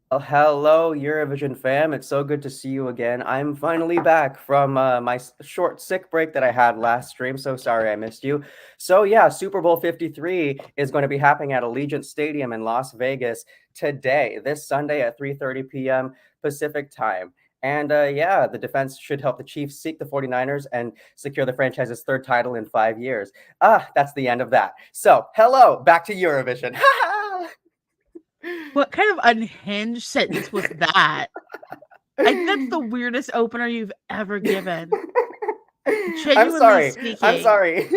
Hello, Eurovision fam. It's so good to see you again. I'm finally back from my short sick break that I had last stream. So sorry I missed you. So, yeah, Super Bowl 53 is going to be happening at Allegiant Stadium in Las Vegas today, this Sunday at 3:30 p.m. Pacific time. And yeah, the defense should help the Chiefs seek the 49ers and secure the franchise's third title in 5 years. That's the end of that. So, hello, back to Eurovision. What kind of unhinged sentence was that? I think that's the weirdest opener you've ever given. I'm Genuinely sorry. I'm speaking, sorry.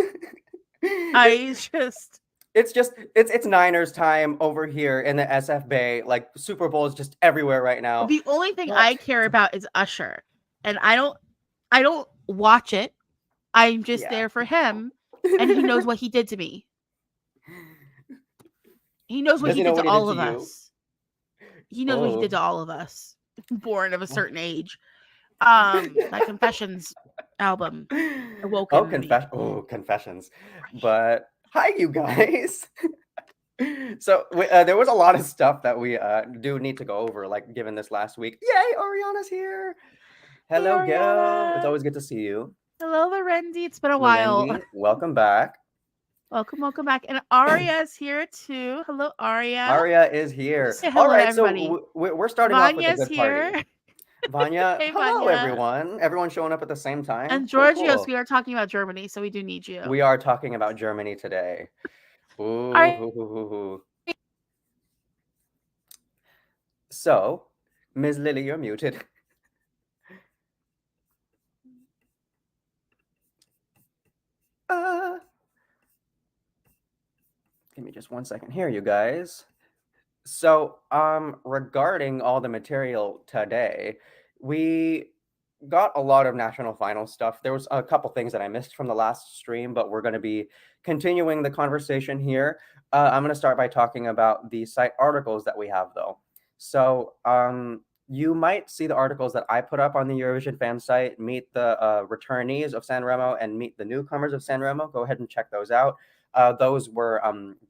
I just It's Niners time over here in the SF Bay. Like Super Bowl is just everywhere right now. the only thing But I care about is Usher. And I don't watch it. I'm just yeah. there for him, and he knows what he did to me. He knows what Does he he know did what to he did all to of you? us. He knows what he did Oh. to all of us, born of a certain age. That Confessions album awoken me. Confessions. Right. But hi, you guys. So there was a lot of stuff that we do need to go over, like given this last week. Yay, Ariana's here. Hey, Hello, girl. It's Ariana. always good to see you. Hello, Lorendi. It's been a while. Lorendi, welcome back. Welcome back. And Aria is here too. Hello, Aria. Aria is here. Just say All hello to right, so everybody. we're starting off with a Vanya's good party. here. Vanya, Hey, hello Vanya. everyone. Everyone showing up at the same time. And Cool, Georgios, cool. we are talking about Germany, so we do need you. We are talking about Germany today. All Ooh, right. hoo, hoo, hoo, hoo. So, Ms. Lily, you're muted. Uh, Give me just 1 second here, you guys. So, regarding all the material today, we got a lot of national final stuff. There was a couple things that I missed from the last stream, but we're going to be continuing the conversation here. I'm going to start by talking about the site articles that we have, though. So, you might see the articles that I put up on the Eurovision fan site, meet the returnees of Sanremo and meet the newcomers of Sanremo. Go ahead and check those out. Those were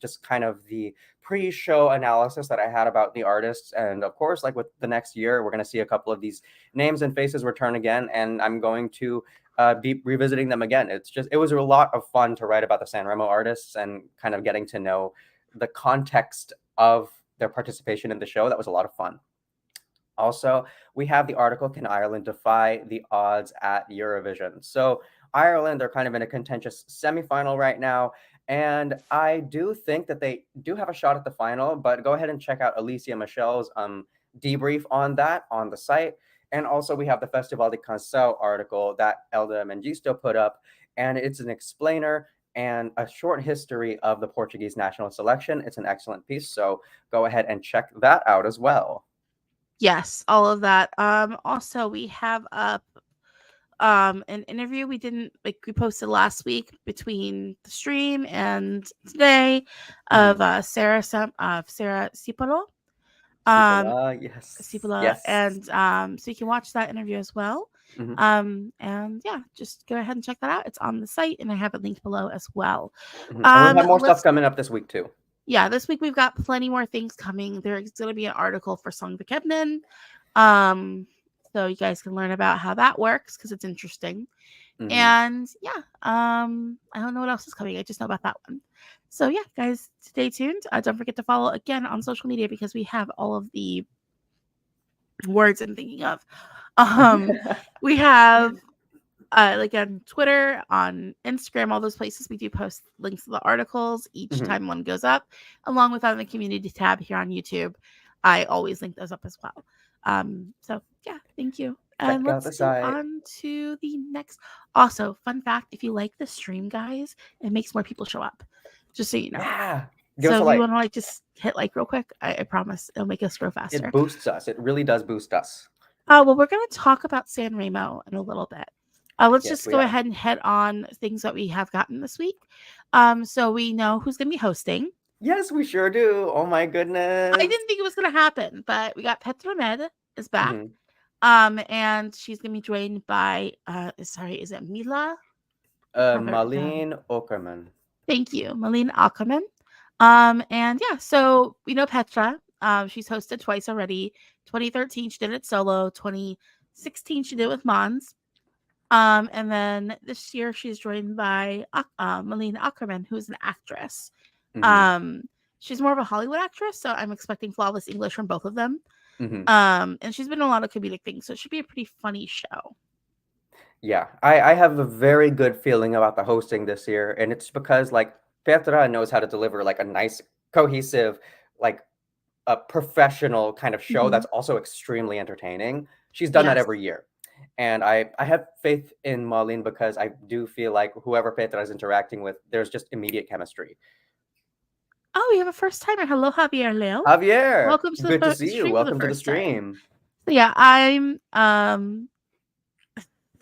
just kind of the pre-show analysis that I had about the artists, and of course, like with the next year, we're going to see a couple of these names and faces return again, and I'm going to be revisiting them again. It was a lot of fun to write about the Sanremo artists and kind of getting to know the context of their participation in the show. That was a lot of fun. Also, we have the article, Can Ireland Defy the Odds at Eurovision? So, Ireland, they're kind of in a contentious semifinal right now. And I do think that they do have a shot at the final, but go ahead and check out Alicia Michelle's debrief on that on the site. And also, we have the Festival de Canção article that Elda Mengisto put up, and it's an explainer and a short history of the Portuguese national selection. It's an excellent piece, so go ahead and check that out as well. Yes, all of that. Also we have up an interview we posted last week between the stream and today of Sarah Cipolo. Yes, Cipolla, yes. and so you can watch that interview as well. Hmm. And yeah, just go ahead and check that out. It's on the site, and I have it linked below as well. Hmm. And we have more stuff Let's coming up this week too. Yeah, this week we've got plenty more things coming. There's going to be an article for Song Bekebnen. So you guys can learn about how that works because it's interesting. Hmm. And yeah, I don't know what else is coming. I just know about that one. So yeah, guys, stay tuned. Don't forget to follow again on social media because we have all of the words I'm thinking of. We have like on Twitter, on Instagram, all those places we do post links to the articles each Hmm. time one goes up, along with on the community tab here on YouTube. I always link those up as well. So yeah, thank you. And Check out let's the go site. on to the next. Also, fun fact: if you like the stream, guys, it makes more people show up. Just so you know. Yeah. Give us So a if you like. want to just hit real quick, I promise it'll make us grow It faster. boosts us. It really does boost us. Well, we're going to talk about Sanremo in a little bit. Let's Yes, just we go are. ahead and head on things that we have gotten this week. So we know who's going to be hosting. Yes, we sure do. Oh my I goodness. didn't think it was going to happen, but we got Petra is back. Hmm. And she's going to be joined by, is it Mila? Malene Okerman. Thank you, Malene Ackerman. And yeah, so we know Petra. She's hosted twice already. 2013 she did it solo. 2016 she did it with Mons. And then this year she's joined by Malene Ackerman, who's an actress. Mhm. She's more of a Hollywood actress, so I'm expecting flawless English from both of them. Mhm. And she's been in a lot of comedic things, so it should be a pretty funny show. Yeah, I have a very good feeling about the hosting this year, and it's because like Petra knows how to deliver like a nice, cohesive, like a professional kind of show Mhm. that's also extremely entertaining. She's done that Yes. every year. And I have faith in Marlene because I do feel like whoever Petra is interacting with, there's just immediate chemistry. Oh, we have a first timer. Hello, Javier Leo. Javier, Welcome to good to the see you. stream for the Welcome to the first time. stream. So yeah, I'm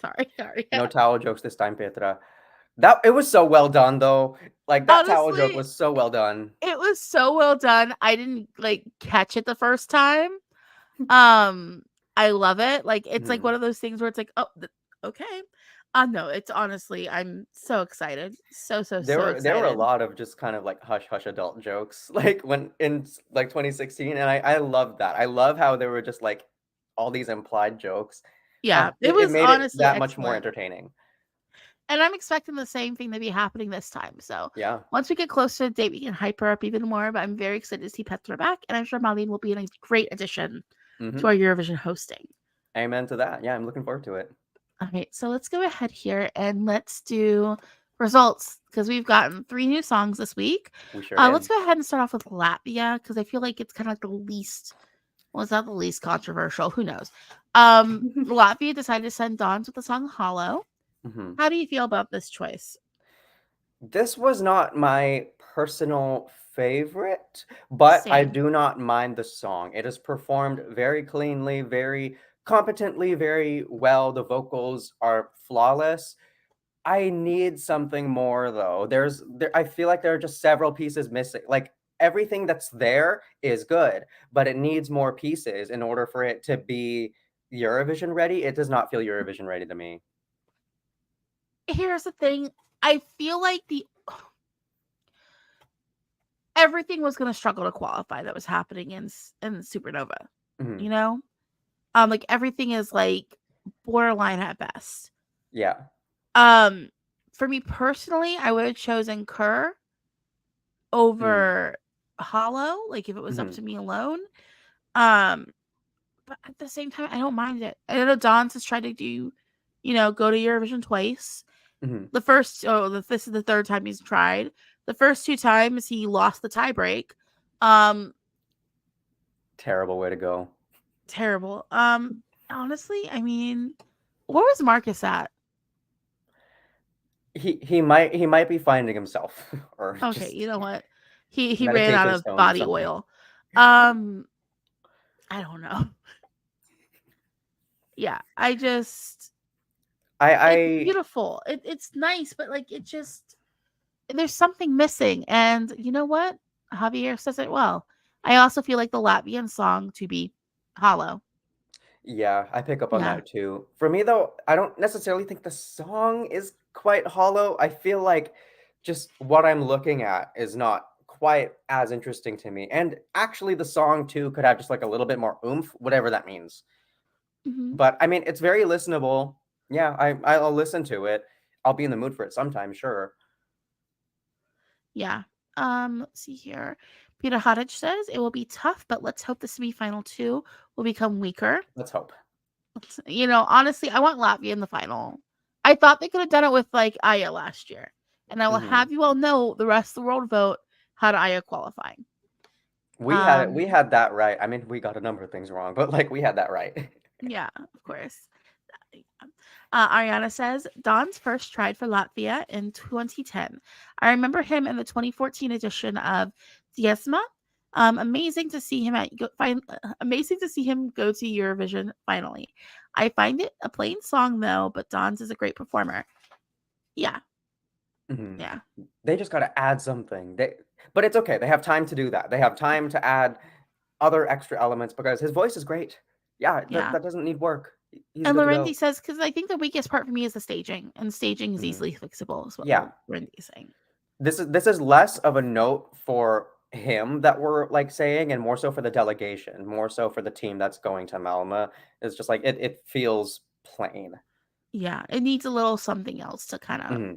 sorry. No towel jokes this time, Petra. That it was so well done though. Like that towel joke Honestly, was so well done. it was so well done. I didn't like catch it the first time. I love it. Like it's like Mhm. one of those things where it's like, oh, okay. No, it's honestly, I'm so excited. So There were a excited. lot of just kind of like hush hush adult jokes like when in like 2016, and I love that. I love how there were just like all these implied jokes. Yeah, it It was made it honestly that much more excellent. entertaining. And I'm expecting the same thing to be happening this time. So Yeah. once we get closer to the date, we can hype her up even more. But I'm very excited to see Petra back, and I'm sure Marlene will be a great addition to Hmm. our Eurovision hosting. Amen to that. Yeah, I'm looking forward to it. All right, so let's go ahead here and let's do results because we've gotten 3 new songs this week. We sure Let's did. go ahead and start off with Latvia because I feel like it's kind of like the least, well, it's not the least controversial. Who knows? Latvia decided to send Dons with the song Hollow. Hmm. How do you feel about this choice? This was not my personal favorite, but I Same. do not mind the song. It is performed very cleanly, very competently, very well. The vocals are flawless. I need something more though. I feel like there are just several pieces missing. Like everything that's there is good, but it needs more pieces in order for it to be Eurovision ready. It does not feel Eurovision ready to me. Here's the thing. I feel like the everything was going to struggle to qualify that was happening in Supernova. Mhm. You know, like everything is like borderline at best. Yeah. Um, for me personally, I would have chosen Kerr Mm. over Hollow, like if it was up Mhm. to me alone. Um, but at the same time, I don't mind it. I know Dons has tried to do, go to Eurovision twice. Mhm. This is the third time he's tried. The first 2 times he lost the tiebreak. Um, Terrible way to go. Terrible. Honestly, I mean, where was Marcus at? He might be finding himself or Okay, you just know what? He ran out meditation of stones or body something. oil. Um, I don't know. Yeah, I it's I beautiful. It's nice, but like it just there's something missing. And you know what? Javier says it well. I also feel like the Latvian song to be hollow. Yeah, I pick up on Yeah. that too. For me though, I don't necessarily think the song is quite hollow. I feel like just what I'm looking at is not quite as interesting to me. And actually the song too could have just like a little bit more oomph, whatever that means. Hmm. But I mean, it's very listenable. Yeah, I'll listen to it. I'll be in the mood for it sometime, sure. Yeah. Let's see here. Peter Hodge says it will be tough, but let's hope the semifinal 2 will become weaker. Let's hope. Honestly, I want Latvia in the final. I thought they could have done it with like Aya last year. And I will Hmm. have you all know the rest of the world vote had Aya qualifying. We Um, had that right. I mean, we got a number of things wrong, but like we had that right. yeah, of course. Ariana says Don's first tried for Latvia in 2010. I remember him in the 2014 edition of Diesma. Amazing to see him go to Eurovision finally. I find it a plain song though, but Don's is a great performer. Yeah, Mhm. yeah, They just gotta add something. But it's okay. They have time to do that. They have time to add other extra elements because his voice is great. Yeah, that yeah. that doesn't need work. He's And good to Lorendi go. says because I think the weakest part for me is the staging, and staging is Mhm. easily fixable. Is what Yeah. Lorendi is saying. This is less of a note for him that we're like saying, and more so for the delegation, more so for the team that's going to Malmö. It's just like it feels plain. Yeah, it needs a little something else to kind of Hmm.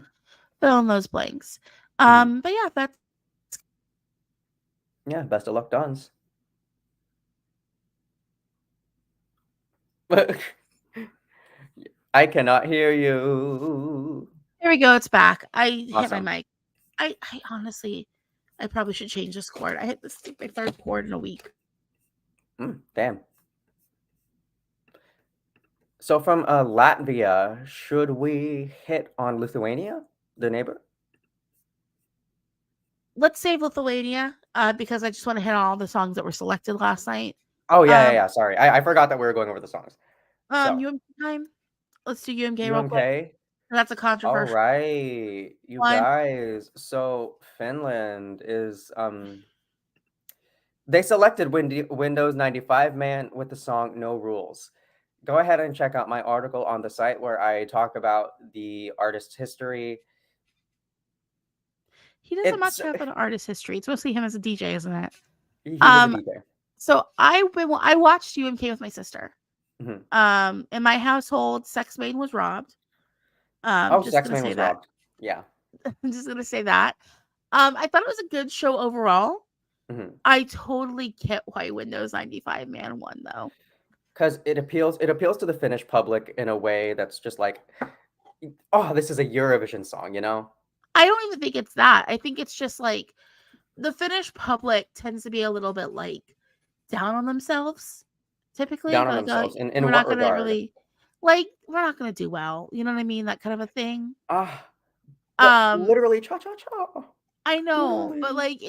fill in those blanks. Hmm. But yeah, that's Yeah, best of luck, Dons. I cannot hear you. there we go. It's back. I hit my Awesome. mic. I honestly, I probably should change this cord. I hit this my third cord in a week. Damn. So from Latvia, should we hit on Lithuania, the neighbor? Let's save Lithuania because I just want to hit on all the songs that were selected last night. Oh yeah, Um, Sorry, I forgot that we were going over the songs. So UMK time. Let's do UMK real quick. UMK. That's a All controversial right, you one. guys. So Finland is they selected Windows 95 man with the song No Rules. Go ahead and check out my article on the site where I talk about the artist's history. He doesn't It's much have an artist history. It's mostly him as a DJ, isn't it? he was a DJ. So I watched UMK with my sister. Mm-hmm. In my household, Sex Main was robbed. Just Sex gonna Man say was that. robbed. Yeah. I'm just gonna say that. I thought it was a good show overall. Mm-hmm. I totally get why Windows 95 Man won though. Because it appeals to the Finnish public in a way that's just like, oh, this is a Eurovision song, you know? I don't even think it's that. I think it's just like the Finnish public tends to be a little bit like down on themselves. Typically, Down on like themselves. In we're what not gonna regard? really we're not gonna do well. You know what I mean? That kind of a thing. But Um, literally cha cha cha. I know, but Literally.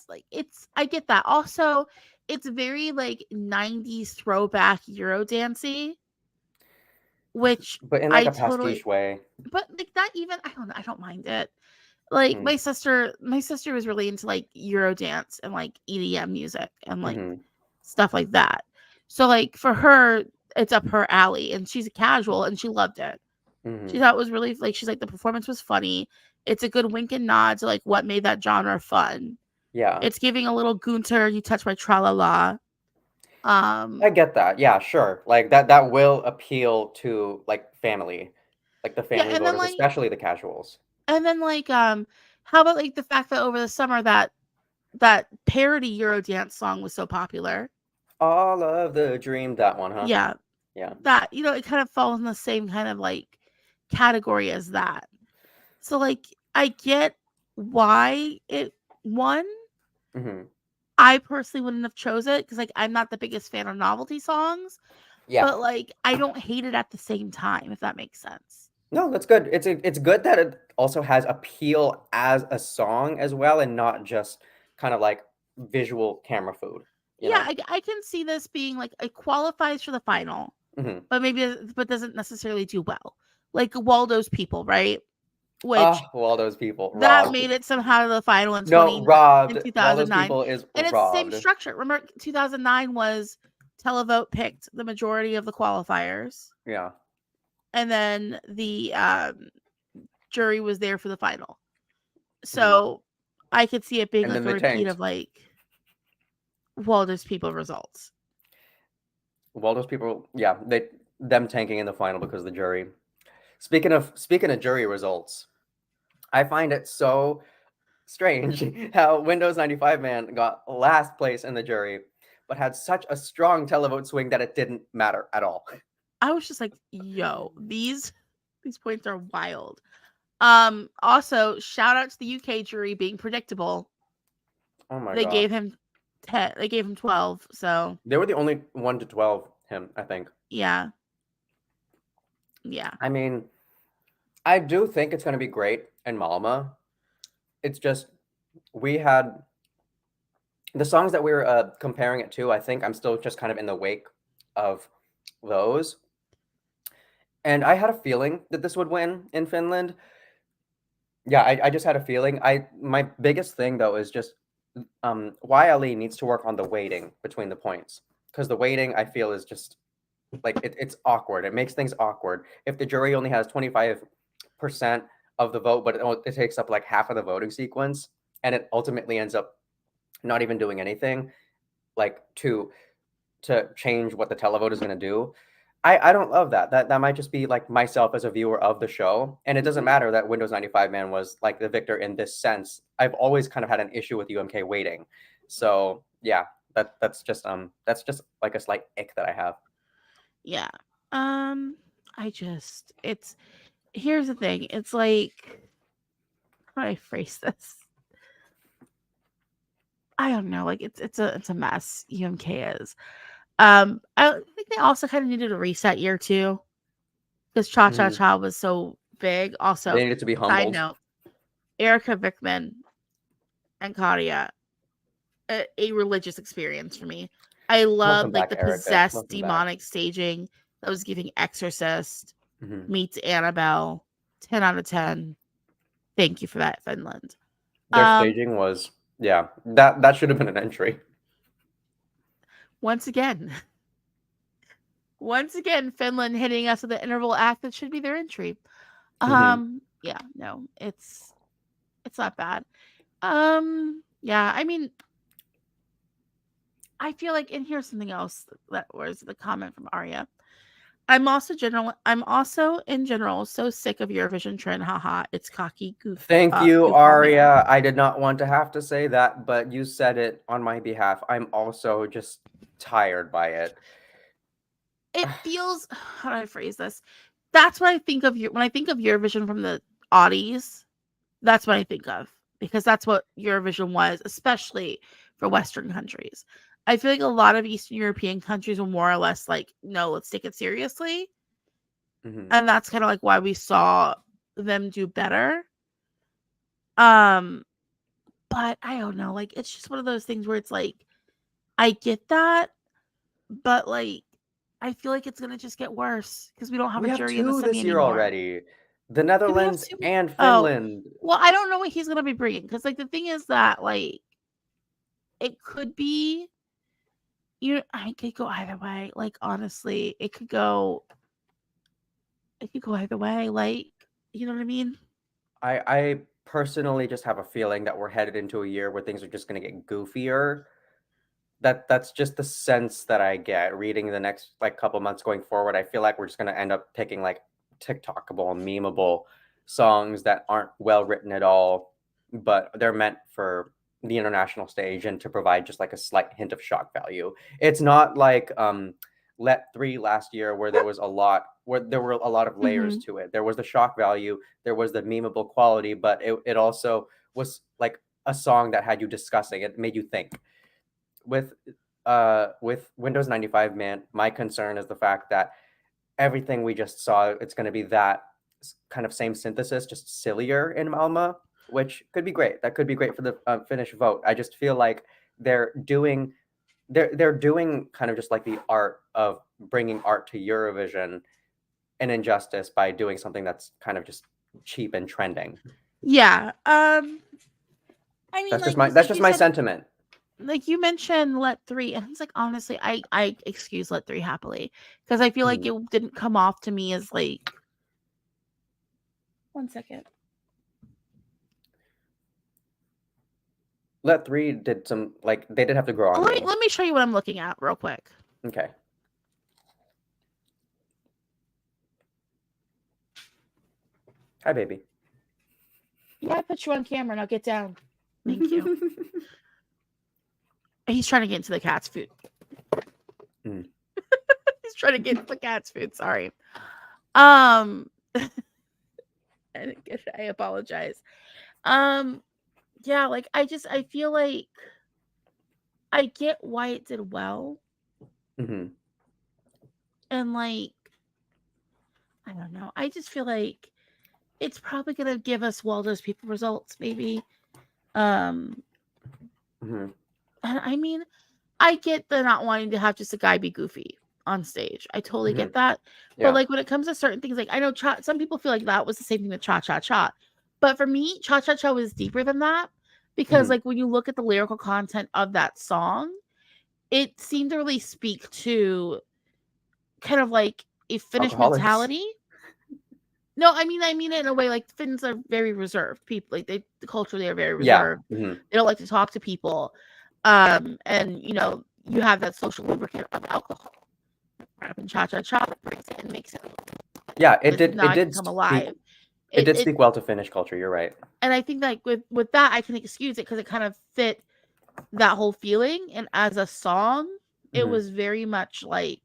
like it's I get that. Also, it's very like 90s throwback Euro dancey, which But in like I a totally pastiche way. but like that even I don't know, I don't mind it. Like Mm-hmm. my sister was really into like Euro dance and like EDM music and like Mm-hmm. stuff like that. So like for her, it's up her alley and she's a casual and she loved it. She Mm-hmm. thought it was really like she's like the performance was funny. It's a good wink and nod to like what made that genre fun. Yeah. It's giving a little Gunter, you touch my tra la la. I get that. Yeah, sure. Like that will appeal to like family. Like the Yeah, family voters, especially the casuals. and then like how about like the fact that over the summer that parody Eurodance song was so popular. All of the dream, that one, huh? Yeah, Yeah. that it kind of falls in the same kind of like category as that. So like I get why it won. Mm-hmm. I personally wouldn't have chose it because like I'm not the biggest fan of novelty songs, Yeah. but like I don't hate it at the same time, if that makes sense. No, that's good. It's good that it also has appeal as a song as well, and not just kind of like visual camera food, you Yeah, know? I can see this being like it qualifies for the final, Mm-hmm. but doesn't necessarily do well. Like Waldo's People, right? Which Well, all those people that robbed. made it somehow to the final No, in robbed. All those 2009. people is And it's the same robbed. structure. Remember 2009 was televote picked the majority of the qualifiers Yeah. and then the jury was there for the final. Mm-hmm. So I could see it being And like then a they repeat tanked. of like Waldo's People results. Well, those people, yeah, them tanking in the final because of the jury. Speaking of jury results, I find it so strange how Windows 95 man got last place in the jury, but had such a strong televote swing that it didn't matter at all. I was just like, yo, these points are wild. Also, shout out to the UK jury being predictable. Oh my They god. gave him 10, they gave him 12, so They were the only 1 to 12 him, I think. yeah. Yeah. I mean, I do think it's going to be great in Malmö. It's just we had the songs that we were comparing it to. I think I'm still just kind of in the wake of those. And I had a feeling that this would win in Finland. Yeah, I just had a feeling. My biggest thing though is just YLE needs to work on the weighting between the points, because the weighting I feel is just like it's awkward. It makes things awkward. If the jury only has 25% of the vote, but it takes up like half of the voting sequence, and it ultimately ends up not even doing anything like to change what the televote is going to do. I don't love that. That might just be like myself as a viewer of the show, and it doesn't matter that Windows 95 Man was like the victor in this sense. I've always kind of had an issue with UMK waiting, so yeah, that's just like a slight ick that I have. Yeah. It's here's the thing. It's like, how do I phrase this? I don't know. Like it's a mess. UMK is. I think they also kind of needed a reset year too, because Cha Cha Mhm. Cha was so big. Also, They needed to be side humbled. note, Erica Vickman and Claudia, a religious experience for me. I Welcome loved like back, the Erica. possessed Welcome back. demonic staging that was giving Exorcist Mhm. meets Annabelle. 10 out of 10. Thank you for that, Finland. Their staging was, yeah, that should have been an entry. Once again, Finland hitting us with the interval act that should be their entry. Mhm. Yeah, no, it's not bad. Yeah, I mean, I feel like, and here's something else that was the comment from Arya. I'm also in general so sick of Eurovision trend. Haha, it's cocky Thank you, goofball man. Aria. I did not want to have to say that, but you said it on my behalf. I'm also just tired by it. It feels, how do I phrase this? That's what I think of when I think of Eurovision from the oddies. That's what I think of, because that's what Eurovision was, especially for Western countries. I feel like a lot of Eastern European countries were more or less like, no, let's take it seriously. Mhm. And that's kind of like why we saw them do better. Um, but I don't know, like it's just one of those things where it's like, I get that, but like I feel like it's gonna just get worse because we don't have We a have jury in the 2 semi this year anymore. already. The Do we have Netherlands two? and Oh, Finland. well, I don't know what he's gonna be bringing, because like the thing is that like it could be, I could go either way. Like honestly, it could go either way. Like, you know what I mean? I personally just have a feeling that we're headed into a year where things are just gonna get goofier. That's just the sense that I get reading the next, like, couple months going forward. I feel like we're just gonna end up picking, like, TikTokable and memeable songs that aren't well written at all, but they're meant for the international stage and to provide just, like, a slight hint of shock value. It's not like, Let 3 last year where there were a lot of layers Mm-hmm. to it. There was the shock value, there was the memeable quality, but it also was, like, a song that had you discussing, it made you think. With Windows 95 Man, my concern is the fact that everything we just saw, it's going to be that kind of same synthesis, just sillier in Malma, which could be great. That could be great for the Finnish vote. I just feel like they're doing they're doing kind of just like the art of bringing art to Eurovision an injustice by doing something that's kind of just cheap and trending. Yeah. I mean, That's just you my said, sentiment. like you mentioned Let 3, and it's like honestly, I excuse Let 3 happily, because I feel like Mhm. it didn't come off to me as like, 1 second. Let 3 did some, like, they did have to grow on me. Let me show you what I'm looking at real quick. Okay. Hi, baby. Yeah, I put you on camera. Now get down. Thank you. He's trying to get into the cat's food. Mm. He's trying to get into the cat's food. Sorry. I didn't get it. I apologize. Yeah, like I feel like I get why it did well, Mhm. and like I don't know. I just feel like it's probably gonna give us Waldo's people results, maybe. Um, Mhm. and I mean, I get the not wanting to have just a guy be goofy on stage. I totally get Mhm. that. But Yeah. like when it comes to certain things, like I know some people feel like that was the same thing with Cha Cha Cha. But for me, Cha Cha Cha was deeper than that, because Mhm. like when you look at the lyrical content of that song, it seemed to really speak to kind of like a Finnish Alcoholics. mentality. No, I mean it in a way, like Finns are very reserved people. Like the culture, they are very Yeah. reserved. Mhm. They don't like to talk to people. And you have that social lubricant of alcohol. And cha-cha-cha brings it and makes it. Yeah, it did come alive. It did speak well to Finnish culture. You're right. And I think like with that, I can excuse it because it kind of fit that whole feeling. And as a song, it was very much like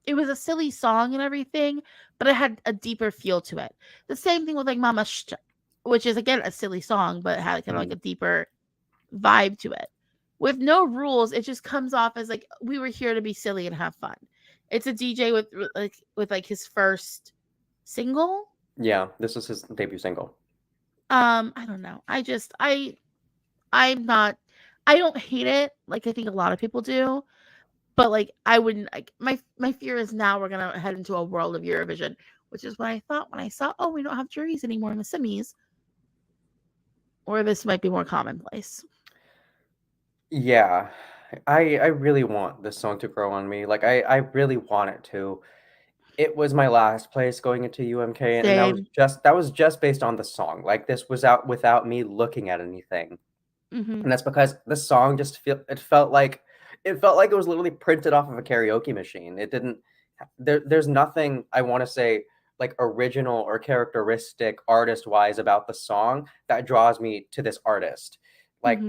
it was a silly song and everything, but it had a deeper feel to it. The same thing with like Mama Sh, which is again a silly song, but it had kind of like a deeper vibe to it. With no rules, it just comes off as like we were here to be silly and have fun. It's a DJ with his first single. Yeah, this was his debut single. I don't know. I don't hate it like I think a lot of people do, but like I wouldn't like my fear is now we're gonna head into a world of Eurovision, which is what I thought when I saw we don't have juries anymore in the semis, or this might be more commonplace. Yeah, I really want this song to grow on me. Like I really want it to. It was my last place going into UMK, and that was just based on the song. Like this was out without me looking at anything, and that's because the song just felt like it was literally printed off of a karaoke machine. It didn't. There's nothing I want to say like original or characteristic artist wise about the song that draws me to this artist. Like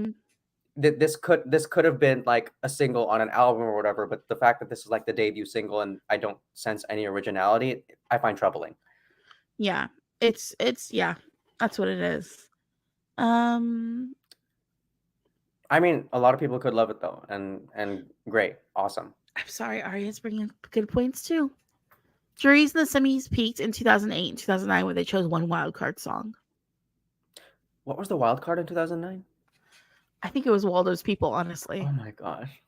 this could have been like a single on an album or whatever, but the fact that this is like the debut single and I don't sense any originality, I find troubling. Yeah, it's yeah, that's what it is. I mean, a lot of people could love it though, and great, awesome. I'm sorry, Aria's bringing good points too. Juries in the semis peaked in 2008 and 2009 when they chose one wildcard song. What was the wild card in 2009? I think it was Waldo's People, honestly. Oh my gosh.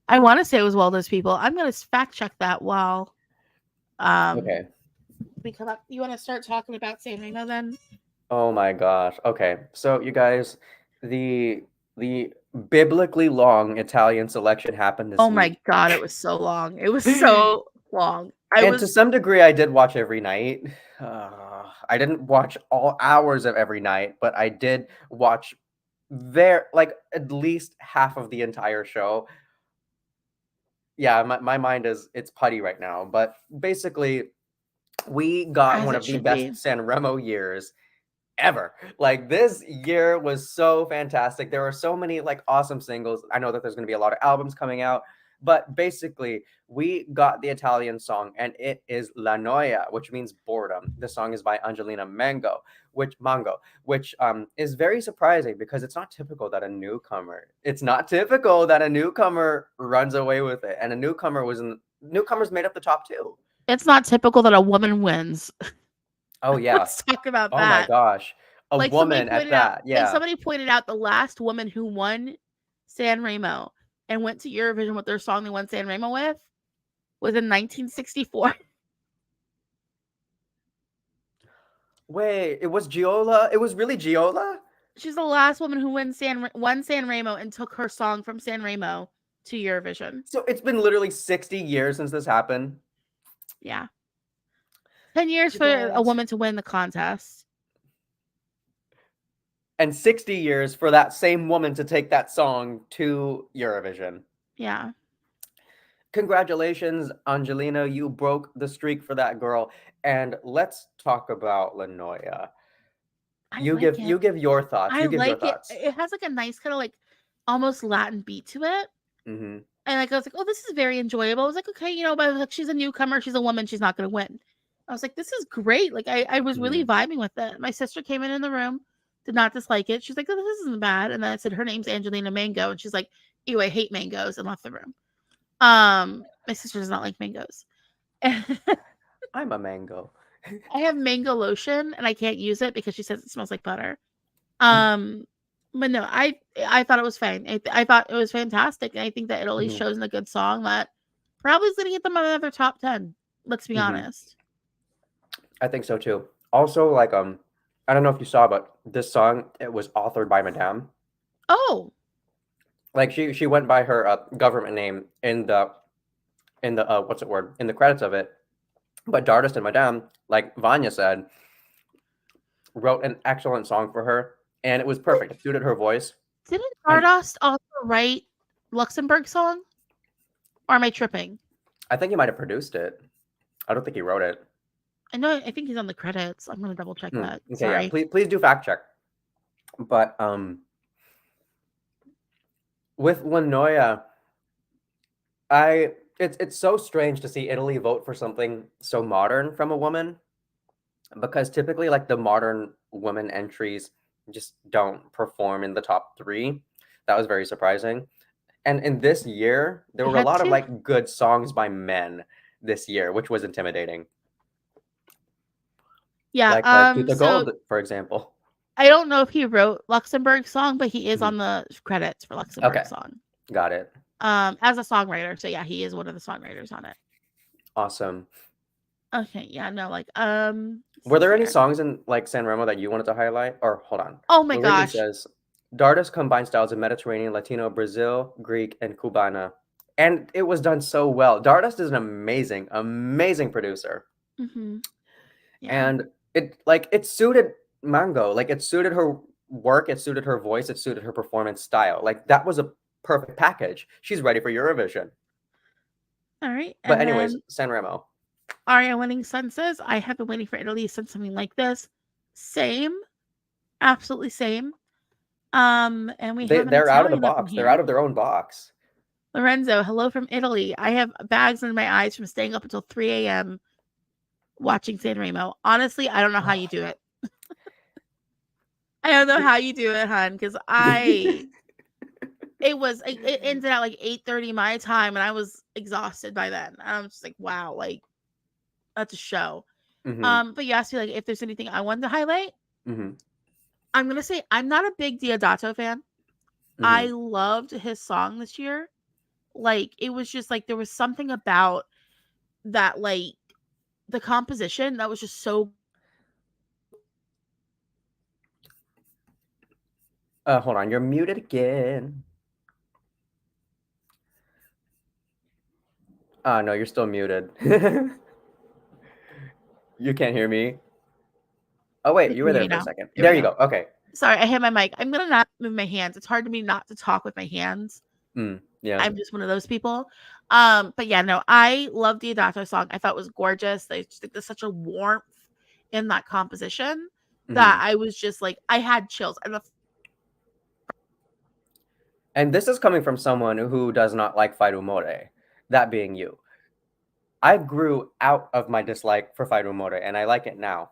I want to say it was Waldo's People. I'm going to fact check that while okay. We come up. You want to start talking about Sanremo then? Oh my gosh. Okay. So you guys, the biblically long Italian selection happened this week. Oh my god, it was so long. It was so long. To some degree, I did watch every night. I didn't watch all hours of every night, but I did watch at least half of the entire show. Yeah, my mind it's putty right now, but basically we got one of the best Sanremo years ever. Like this year was so fantastic. There were so many like awesome singles. I know that there's going to be a lot of albums coming out, but basically we got the Italian song and it is La Noia, which means boredom. The song is by Angelina Mango, which is very surprising because it's not typical that a newcomer runs away with it, and newcomers made up the top two. It's not typical that a woman wins. Oh yeah. Let's talk about that. Oh my gosh. A woman at that. Yeah. And somebody pointed out the last woman who won Sanremo and went to Eurovision with their song they won Sanremo with was in 1964. Wait, it was Giola? It was really Giola? She's the last woman who won Sanremo and took her song from Sanremo to Eurovision. So it's been literally 60 years since this happened? Yeah. 10 years for a woman to win the contest. And 60 years for that same woman to take that song to Eurovision. Yeah. Congratulations, Angelina. You broke the streak for that girl. And let's talk about La Noia. You give your thoughts. It has like a nice kind of like almost Latin beat to it. Mm-hmm. And like I was like, oh, this is very enjoyable. I was like, okay, but like she's a newcomer, she's a woman, she's not gonna win. I was like, this is great. Like I was really vibing with it. My sister came in the room, did not dislike it. She's like, oh, this isn't bad. And then I said, her name's Angelina Mango, and she's like, ew, I hate mangoes, and left the room. My sister does not like mangoes. I'm a mango. I have mango lotion and I can't use it because she says it smells like butter. But no, I thought it was fine. I thought it was fantastic. And I think that it at least shows in a good song that probably is going to get them another top 10. Let's be honest. I think so too. Also, like, I don't know if you saw, but this song, it was authored by Madame. Oh. Like she went by her government name in the in the credits of it. But Dardist and Madame, like Vanya said, wrote an excellent song for her, and it was perfect. It suited her voice. Didn't Dardist also right Luxembourg song? Or am I tripping? I think he might have produced it. I don't think he wrote it. I think he's on the credits. I'm gonna double check that. Okay, yeah. Sorry. Please do fact check. But with Lanoya, it's so strange to see Italy vote for something so modern from a woman, because typically like the modern women entries just don't perform in the top 3. That was very surprising. And in this year, there They were a had lot of to. like good songs by men this year, which was intimidating. Yeah. Like To the So Gold, for example. I don't know if he wrote Luxembourg song, but he is Mhm. on the credits for Luxembourg Okay, song. got it. As a songwriter. So yeah, he is one of the songwriters on it. Awesome. Okay, yeah, no, like Were see there any here. songs in like Sanremo that you wanted to highlight? Or hold on. Oh my Lili gosh. says Dardis combined styles of Mediterranean, Latino, Brazil, Greek, and Cubana. And it was done so well. Dardis is an amazing, amazing producer. Mm-hmm. Yeah. And it suited Mango. Like it suited her work, it suited her voice, it suited her performance style. Like that was a perfect package. She's ready for Eurovision. All right. But And anyways, then Sanremo. Aria Winning Sun says, I have been waiting for Italy to send something like this. Same. Absolutely same. And we have an They're out of the Italian up in box. They're out here. of their own box. Lorenzo, hello from Italy. I have bags in my eyes from staying up until 3 a.m. watching Sanremo. Honestly, I don't know how you do it. I don't know how you do it, hon, because it ended at like 8:30 my time, and I was exhausted by then. I was just like, wow, like that's a show. Mm-hmm. But you asked me like if there's anything I wanted to highlight. Mm-hmm. I'm gonna say I'm not a big Diodato fan. I Mm-hmm. loved his song this year. Like it was just like there was something about that, like the composition that was just so. Hold on, you're muted again. No, you're still muted. You can't hear me. Oh wait, I you can were hear there you for a now. second. There we There you go. go. Okay. Sorry, I hit my mic. I'm gonna not move my hands. It's hard to me not to talk with my hands. Yeah. I'm just one of those people. But yeah, no, I love the Diodato song. I thought it was gorgeous. There's such a warmth in that composition that Mm-hmm. I was just like, I had chills. And this is coming from someone who does not like Fai Rumore, that being you. I grew out of my dislike for Fai Rumore, and I like it now.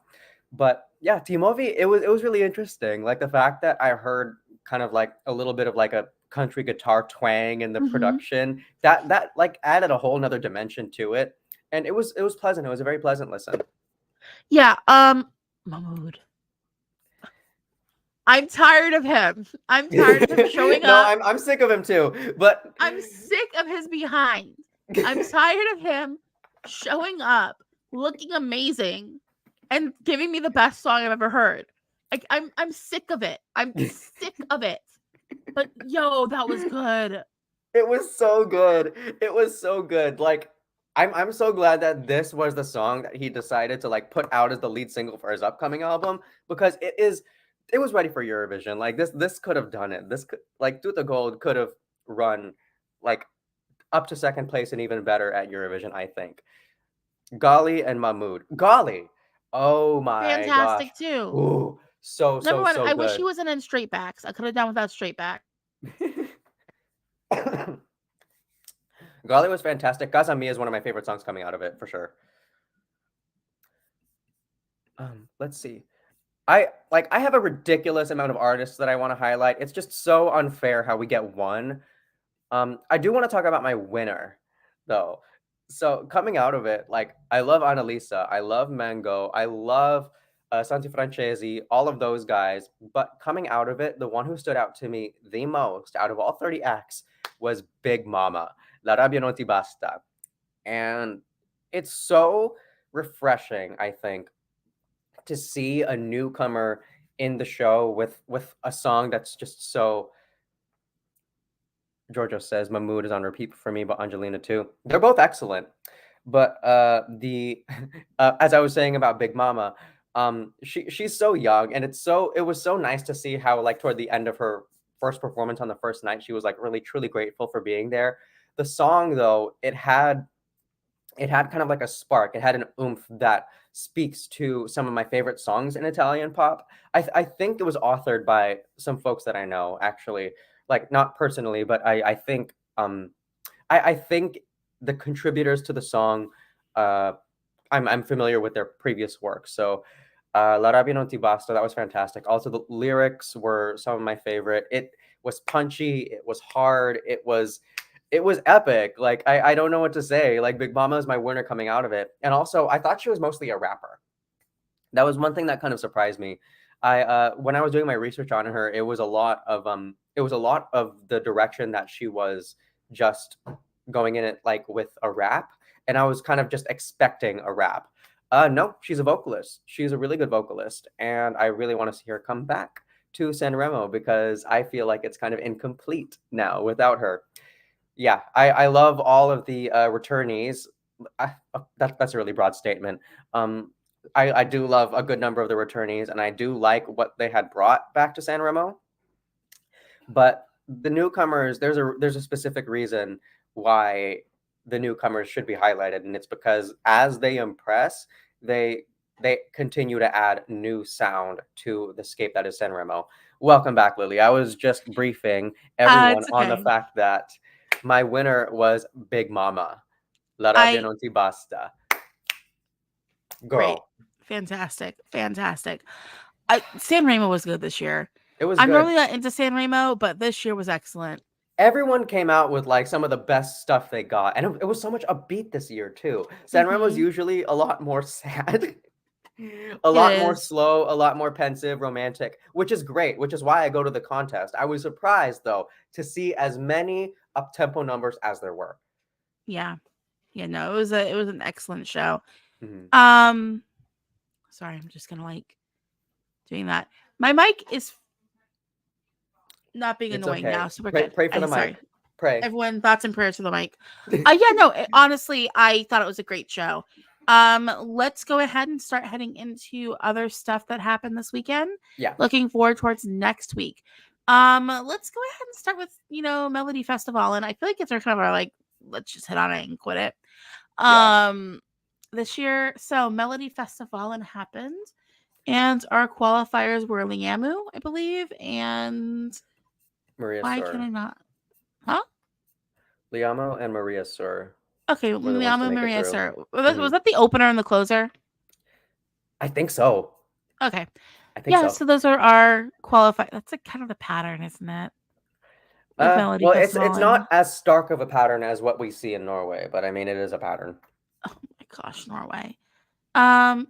But yeah, Timovi, it was really interesting. Like the fact that I heard kind of like a little bit of like a country guitar twang in the Mhm. production, that like added a whole nother dimension to it. And it was pleasant. It was a very pleasant listen. Yeah, Mahmood. I'm tired of him. I'm tired of him showing No, up. I'm sick of him too. But I'm sick of his behind. I'm tired of him showing up, looking amazing, and giving me the best song I've ever heard. Like I'm sick of it. I'm sick of it. But yo, that was good. it was so good. It was so good. Like I'm so glad that this was the song that he decided to like put out as the lead single for his upcoming album, because it was ready for Eurovision. Like this could have done it. This could like Do the Gold could have run like up to second place and even better at Eurovision, I think. Gali and Mahmood. Gali. Oh my gosh. Fantastic too. Ooh, so Number so one, so I wish he good. wasn't in straight backs. I could have done without straight back. Gali was fantastic. Gazami is one of my favorite songs coming out of it for sure. Let's see. I have a ridiculous amount of artists that I want to highlight. It's just so unfair how we get one. I do want to talk about my winner, though. So coming out of it, like I love Annalisa, I love Mango, I love Santi Francesi, all of those guys. But coming out of it, the one who stood out to me the most out of all 30 acts was Big Mama, La Rabbia Non Ti Basta. And it's so refreshing, I think, to see a newcomer in the show with a song that's just so. Giorgio says Mahmood is on repeat for me, but Angelina too. They're both excellent. But the as I was saying about Big Mama, she's so young, and it was so nice to see how like toward the end of her first performance on the first night. She was like really truly grateful for being there. The song though, it had kind of like a spark. It had an oomph that speaks to some of my favorite songs in Italian pop. I think it was authored by some folks that I know, actually, like not personally, but I think I think the contributors to the song, I'm familiar with their previous work. So La Rabbia Non Ti Basta, that was fantastic. Also, the lyrics were some of my favorite. It was punchy, it was hard, it was epic. Like I don't know what to say. Like Big Mama is my winner coming out of it. And also, I thought she was mostly a rapper. That was one thing that kind of surprised me. I when I was doing my research on her, it was a lot of the direction that she was just going in it like with a rap, and I was kind of just expecting a rap. No, she's a vocalist. She's a really good vocalist, and I really want to see her come back to Sanremo because I feel like it's kind of incomplete now without her. Yeah, I love all of the returnees. That's a really broad statement. I do love a good number of the returnees, and I do like what they had brought back to Sanremo. But the newcomers, there's a specific reason why the newcomers should be highlighted, and it's because as they impress, they continue to add new sound to the scape that is Sanremo. Welcome back, Lily. I was just briefing everyone It's on the okay. fact that my winner was Big Mama. La rabbia non ti basta. Great. Girl. Fantastic. Sanremo was good this year. It was I'm good. normally not into Sanremo, but this year was excellent. Everyone came out with like some of the best stuff they got, and it was so much upbeat this year too. Sanremo's usually a lot more sad, a lot more slow, a lot more pensive, romantic, which is great, which is why I go to the contest. I was surprised though to see as many up-tempo numbers as there were. Yeah. No, it was an excellent show. Mhm. Sorry, I'm just gonna like doing that. My mic is not being It's annoying okay. now, so we're good. Pray for the Sorry. mic. Pray. Everyone, thoughts and prayers for the mic. Yeah, no, honestly, I thought it was a great show. Let's go ahead and start heading into other stuff that happened this weekend. Yeah. Looking forward towards next week. Let's go ahead and start with, Melodi Festivalen. I feel like it's our kind of our like, let's just hit on it and quit it. Yeah. This year, so Melodi Festivalen happened, and our qualifiers were Liamu, I believe, and Maria why Sur. can I not? Huh? Liamo and Maria Sur. Okay, were the ones to Liamu, make it Maria through. Sur. Was that the opener and the closer? I think so. Okay. I think so. So those are our qualified. That's like kind of the pattern, isn't it? Well, it's not as stark of a pattern as what we see in Norway, but I mean, it is a pattern. Oh my gosh, Norway.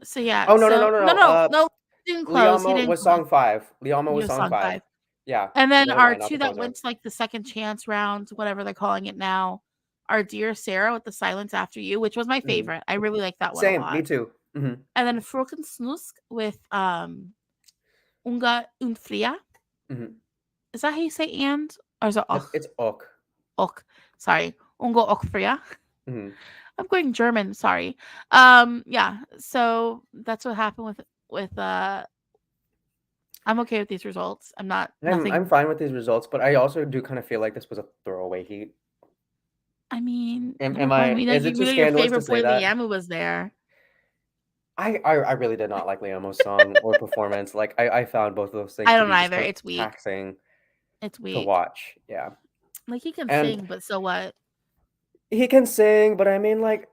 So yeah. Oh no. No. He didn't close. Liamo was song 5. Liamo was was song 5. Yeah. And then Never our mind, not two the that closer. went to like the second chance round, whatever they're calling it now, are Dear Sarah with the Silence After You, which was my favorite. I really like that one a lot. Same, me too. And then Fröken Snusk with Unga und Fria. Is that how you say and? Or is it och? It's ok. Ok. Sorry. Unga och Fria. I'm going German, sorry. Yeah, so that's what happened with I'm okay with these results. I'm fine with these results, but I also do kind of feel like this was a throwaway heat. I mean, is it too your scandalous to favorite say boy that? Liamu was there. I really did not like Liamo's song or performance. Like I found both of those things I to don't be just either. kind of It's weak. taxing It's weak to watch. Yeah. Like he can And sing, but so what? he can sing, but I mean, like,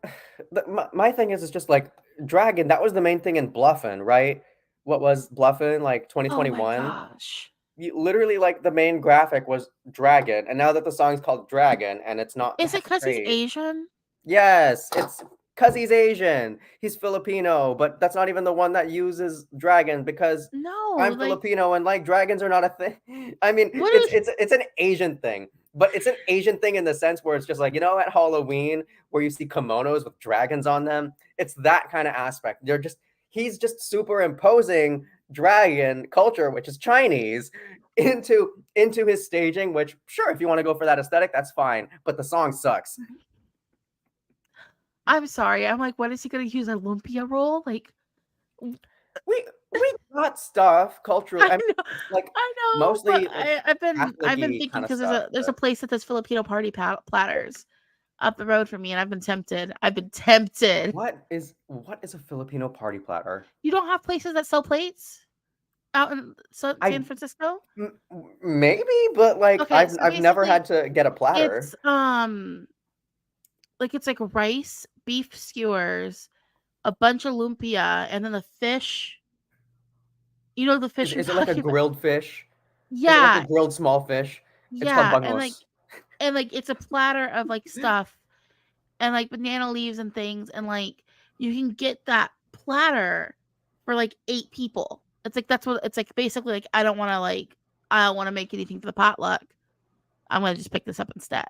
my thing is, it's just like Dragon. That was the main thing in Bluffin', right? What was Bluffin' like Oh my 2021? gosh. Literally, like the main graphic was Dragon, and now that the song's called Dragon, and it's not. Is it because he's great. Asian? Yes, it's because he's Asian. He's Filipino, but that's not even the one that uses dragon because No, I'm Filipino and like dragons are not a thing. I mean, it's an Asian thing, but it's an Asian thing in the sense where it's just like, at Halloween where you see kimonos with dragons on them. It's that kind of aspect. He's just superimposing dragon culture, which is Chinese, into his staging, which sure, if you want to go for that aesthetic, that's fine, but the song sucks. I'm sorry. I'm like, what is he going to use a lumpia roll? Like, We got stuff culturally. I I mean, know, it's like I know, mostly but like I've been Catholic-y thinking kind of because stuff. there's a But place that does Filipino party platters up the road from me, and I've been tempted. I've been tempted. what is a Filipino party platter? You don't have places that sell plates out in San I Francisco? maybe, but like Okay, so I've never basically had to get a platter. it's like it's like rice, beef skewers, a bunch of lumpia, and then the fish. You know the fish I'm Is it like a talking about? grilled fish? Is it like a Yeah, grilled small fish? It's called yeah, bangos. and like it's a platter of like stuff and like banana leaves and things, and like you can get that platter for like 8 people. It's like that's what it's like. Basically, like I don't want to make anything for the potluck. I'm gonna just pick this up instead.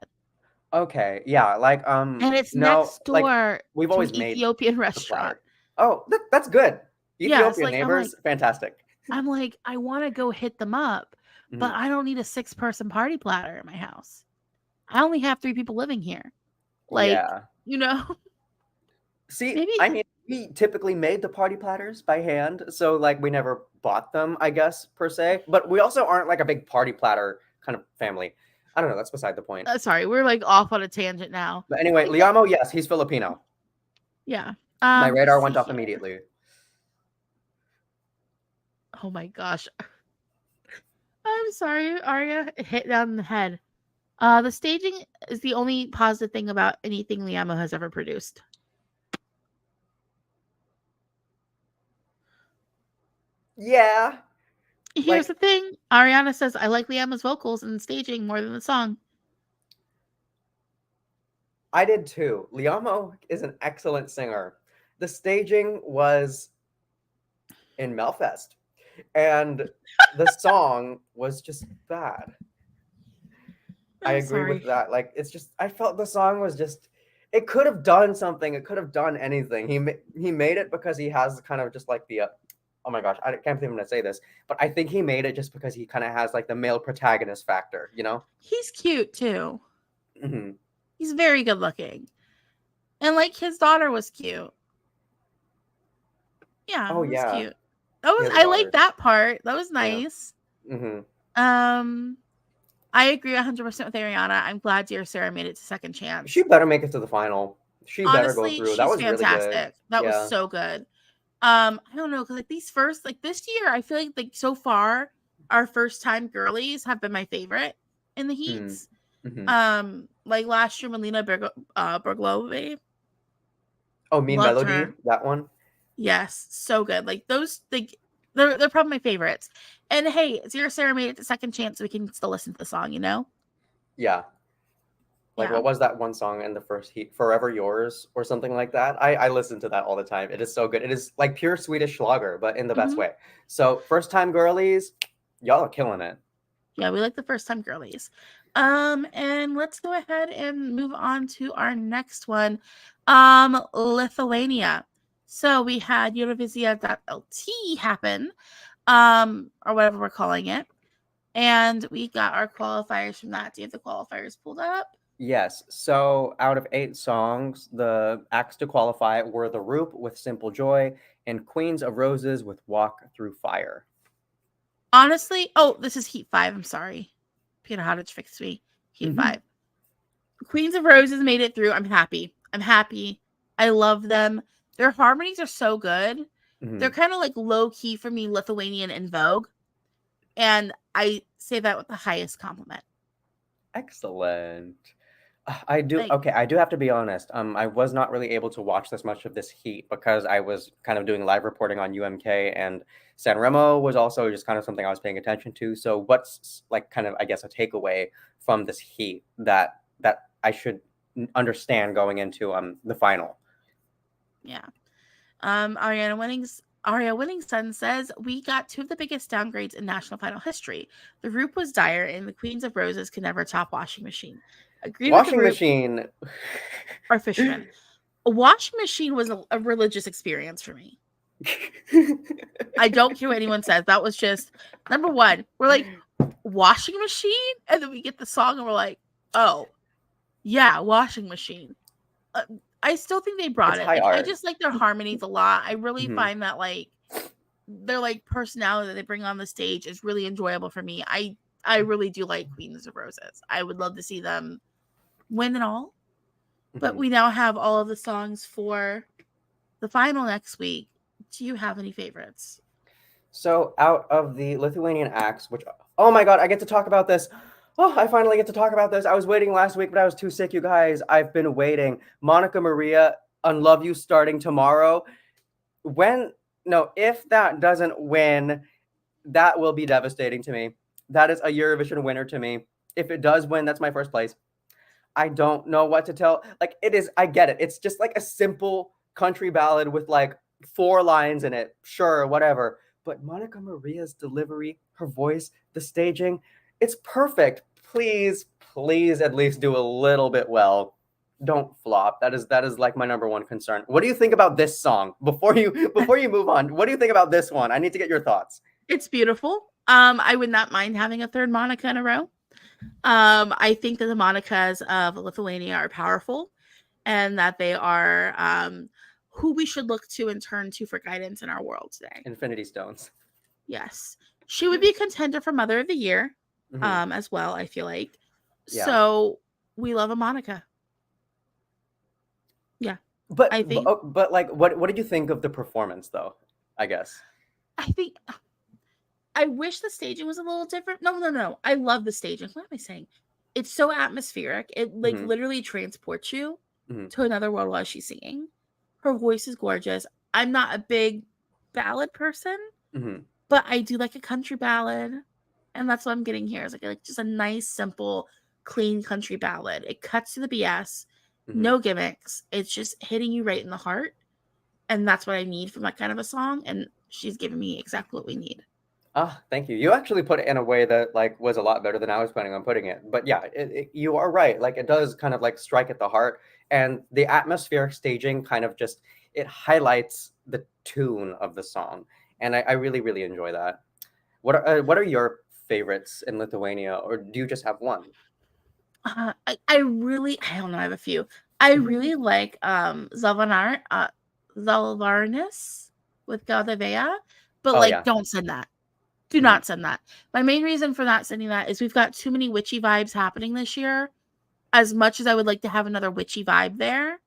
Okay, yeah, like And it's no, next like door we've to always an made Ethiopian the restaurant. platter. Oh, that's good. Yeah, it's Ethiopian like I'm like neighbors, fantastic. I'm like I want to go hit them up, but Mhm. I don't need a 6-person party platter in my house. I only have 3 people living here. Like, Yeah. you know, See, I maybe mean, we typically made the party platters by hand, so like we never bought them, I guess, per se. But we also aren't like a big party platter kind of family. I don't know, that's beside the point. sorry, we're like off on a tangent now. But anyway, Like, Liamo, yes, he's Filipino. yeah. My Let's radar see went off here. immediately. Oh my gosh. I'm sorry, Arya. Hit down the head. The staging is the only positive thing about anything Liamo has ever produced. Yeah, Here's like the thing. Ariana says, I like Liamo's vocals and staging more than the song. I did too. Liamo is an excellent singer. The staging was in Melfest, and the song was just bad. I I'm agree with sorry. that. Like it's just I felt the song was just it could have done something. It could have done anything. He made it because he has kind of just like the oh my gosh, I can't believe I'm gonna say this, but I think he made it just because he kind of has like the male protagonist factor, you know? He's cute too. Hmm. He's very good looking. And like his daughter was cute. Yeah, Oh it was yeah, cute. That he was has a I like daughter. that part. That was Yeah. nice. Hmm. Um I agree 100% with Ariana. I'm glad Dear Sarah made it to second She chance. better make it to the final. She better go Honestly, through. That she's was really good. fantastic. That was Yeah. so good. I don't know, because like these first, like this year, I feel like so far, our first time girlies have been my favorite in the Mm. heats. Hmm. Like last year, Melina Berglove, Oh, Mean loved Melody, her. that one. Yes, so good. Like those, like they're probably my favorites. And hey, Zero Sarah made it to second chance, so we can still listen to the song. You know? Yeah. Like Yeah. what was that one song in the first heat? Forever Yours or something like that. I listen to that all the time. It is so good. It is like pure Swedish Schlager, but in the best Hmm. way. So first time girlies, y'all are killing it. Yeah, we like the first time girlies. And let's go ahead and move on to our next one. Lithuania. So we had Eurovizija.LT happen, or whatever we're calling it. And we got our qualifiers from that. Do you have the qualifiers pulled up? Yes. So out of 8 songs, the acts to qualify were The Roop with Simple Joy and Queens of Roses with Walk Through Fire. Honestly, oh, this is Heat 5. I'm sorry. Peter Hodge fixed me. Heat Mm-hmm. 5. Queens of Roses made it through. I'm happy. I'm happy. I love them. Their harmonies are so good. Mm-hmm. They're kind of like low key for me, Lithuanian in Vogue. And I say that with the highest compliment. Excellent. I do Like, okay, I do have to be honest. I was not really able to watch this much of this heat because I was kind of doing live reporting on UMK and Sanremo was also just kind of something I was paying attention to. So what's like kind of I guess a takeaway from this heat that I should understand going into the final? yeah. Aria Winning Sun says, we got 2 of the biggest downgrades in national final history. The Roop was dire, and the Queens of Roses can never top Washing Machine. Agree with the Washing Roop machine. or Fisherman. A washing machine was a religious experience for me. I don't care what anyone says. That was just number one. We're like, washing machine? And then we get the song and we're like, oh, yeah, washing machine. I still think they brought It's it. high Like, I art. just like their harmonies a lot. I really Mhm. find that, like, their like personality that they bring on the stage is really enjoyable for me. I really do like Queens of Roses. I would love to see them win and all. But we now have all of the songs for the final next week. Do you have any favorites? So out of the Lithuanian acts, which, oh my God, I get to talk about this. Oh, I finally get to talk about this. I was waiting last week, but I was too sick, you guys. I've been waiting. Monica Maria, Unlove You starting tomorrow. If that doesn't win, that will be devastating to me. That is a Eurovision winner to me. If it does win, that's my first place. I don't know what to tell. Like, it is, I get it. It's just like a simple country ballad with like 4 lines in it. Sure, whatever. But Monica Maria's delivery, her voice, the staging, it's perfect. Please, please at least do a little bit well. Don't flop. That is like my number one concern. What do you think about this song? Before you move on, what do you think about this one? I need to get your thoughts. It's beautiful. I would not mind having a third Monica in a row. I think that the Monicas of Lithuania are powerful and that they are who we should look to and turn to for guidance in our world today. Infinity Stones. Yes. She would be a contender for Mother of the Year as well, I feel like. Yeah. So we love a Monica. Yeah. But like what did you think of the performance though? I guess. I wish the staging was a little different. No. I love the staging. What am I saying? It's so atmospheric. It like literally transports you to another world while she's singing. Her voice is gorgeous. I'm not a big ballad person, but I do like a country ballad. And that's what I'm getting here. It's like just a nice, simple, clean country ballad. It cuts to the BS. No gimmicks. It's just hitting you right in the heart. And that's what I need from that kind of a song. And she's giving me exactly what we need. Thank you. You actually put it in a way that like was a lot better than I was planning on putting it. But yeah, you are right. Like it does kind of like strike at the heart, and the atmospheric staging kind of just it highlights the tune of the song, and I really really enjoy that. What are your favorites in Lithuania, or do you just have one? I don't know. I have a few. I really like Zalvarnis with Gaudavea, but don't send that. Do not send that. My main reason for not sending that is we've got too many witchy vibes happening this year. As much as I would like to have another witchy vibe there,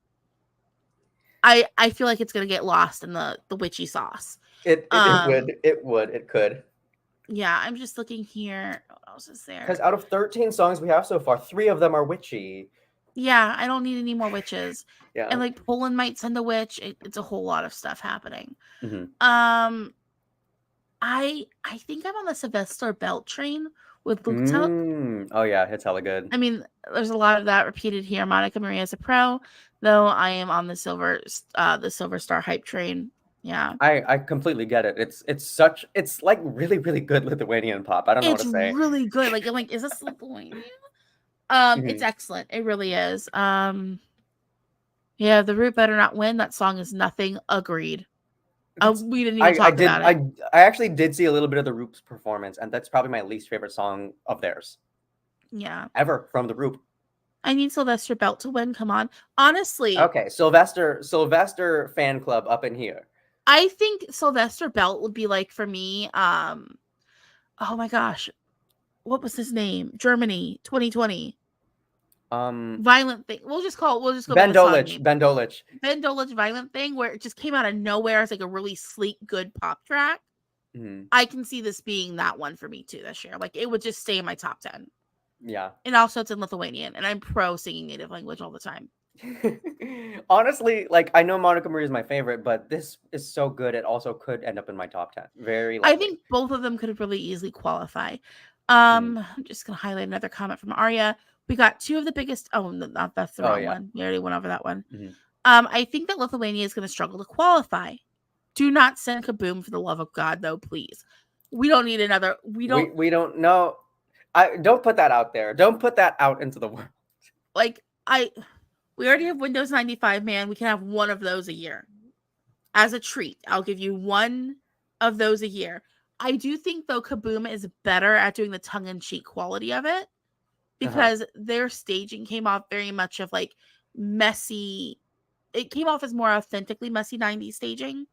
I feel like it's going to get lost in the witchy sauce. It could. Yeah, I'm just looking here. What else is there? Because out of 13 songs we have so far, 3 of them are witchy. Yeah, I don't need any more witches. Yeah. And like Poland might send a witch. It's a whole lot of stuff happening. I think I'm on the Sylvester.LT train with Luke Tuck. Oh yeah, it's hella good. I mean, there's a lot of that repeated here. Monica Maria is a pro, though I am on the Silver Star hype train. Yeah, I completely get it. It's like really really good Lithuanian pop. I don't know what to say. It's really good. Like I'm like, is this Lithuania? It's excellent. It really is. Yeah, the Root better not win. That song is nothing. Agreed. We didn't even talk about it. I actually did see a little bit of the Roop's performance, and that's probably my least favorite song of theirs. Yeah. Ever from the Roop. I need Sylvester.LT to win. Come on. Honestly. Okay, Sylvester fan club up in here. I think Sylvester.LT would be like for me. Oh my gosh, what was his name? Germany 2020. Violent thing. We'll just go Ben Dolic. Violent thing, where it just came out of nowhere as like a really sleek, good pop track. I can see this being that one for me too this year. Like it would just stay in my top 10. Yeah. And also it's in Lithuanian, and I'm pro singing native language all the time. Honestly, like I know Monica Maria is my favorite, but this is so good it also could end up in my top 10. Very likely. I think both of them could really easily qualify. I'm just gonna highlight another comment from Arya. We got 2 of the biggest. Oh, no, that's the wrong one. We already went over that one. I think that Lithuania is going to struggle to qualify. Do not send Kaboom for the love of God, though, please. We don't need another. We don't know. Don't put that out there. Don't put that out into the world. Like we already have Windows 95, man. We can have one of those a year. As a treat, I'll give you one of those a year. I do think though Kaboom is better at doing the tongue-in-cheek quality of it. Because their staging came off very much of like messy. It came off as more authentically messy 90s staging.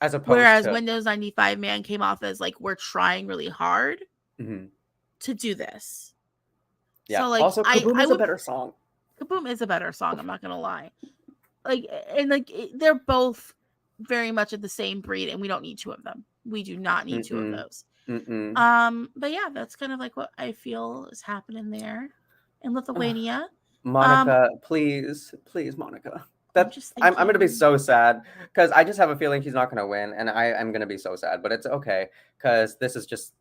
As opposed Whereas to Windows 95 Man came off as like, we're trying really hard to do this. Yeah. So like Also, Kaboom is a better song. Kaboom is a better song, I'm not gonna lie. Like, and like they're both very much of the same breed, and we don't need two of them. We do not need two of those. But yeah, that's kind of like what I feel is happening there in Lithuania. Monica, please, Monica. I'm gonna be thinking. so sad because I just have a feeling she's not gonna win, and I'm gonna be so sad. But it's okay because this is just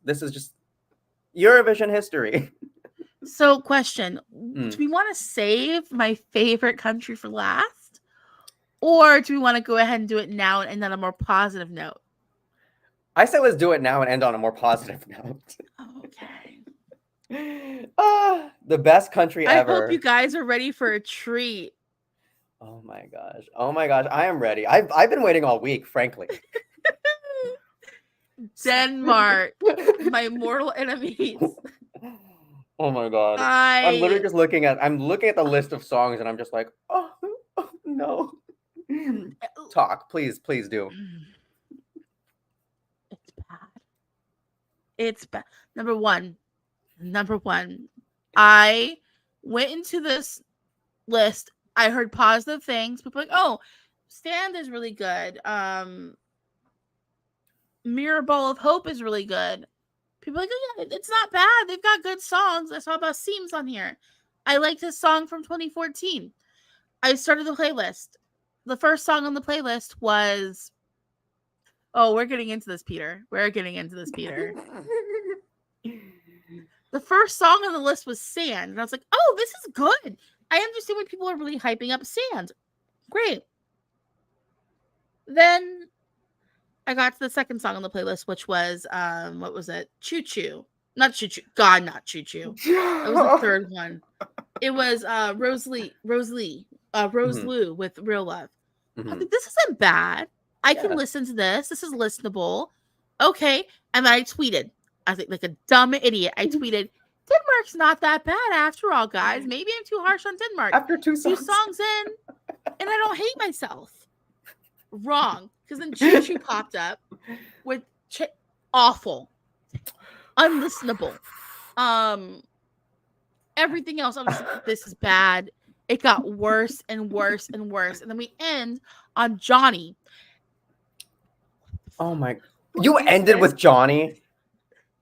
Eurovision history. So, question: do we want to save my favorite country for last, or do we want to go ahead and do it now and end on a more positive note? I say let's do it now and end on a more positive note. Okay. The best country ever. I hope you guys are ready for a treat. Oh my gosh. Oh my gosh. I am ready. I've been waiting all week, frankly. Denmark, my mortal enemies. Oh my god. I'm literally just looking at the list of songs and I'm just like, oh no. Talk, please do. It's bad. Number one. I went into this list. I heard positive things. People like, oh, Stand is really good. Mirror Ball of Hope is really good. People are like, oh, yeah, it's not bad. They've got good songs. I saw about Seams on here. I liked this song from 2014. I started the playlist. The first song on the playlist was... Oh, we're getting into this, Peter. The first song on the list was Sand. And I was like, oh, this is good. I understand why people are really hyping up Sand. Great. Then I got to the second song on the playlist, which was, what was it? Choo Choo. Not Choo Choo. God, not Choo Choo. It was the third one. It was Rose Lou with Real Love. I think this isn't bad. I can listen to this. This is listenable. Okay. And then I tweeted. I think like a dumb idiot. I tweeted, Denmark's not that bad after all, guys. Maybe I'm too harsh on Denmark. After two songs in, and I don't hate myself. Wrong. Because then Choo Choo popped up with awful. Unlistenable. Everything else, I was just like, this is bad. It got worse and worse and worse. And then we end on Johnny. Oh my... You ended with Johnny?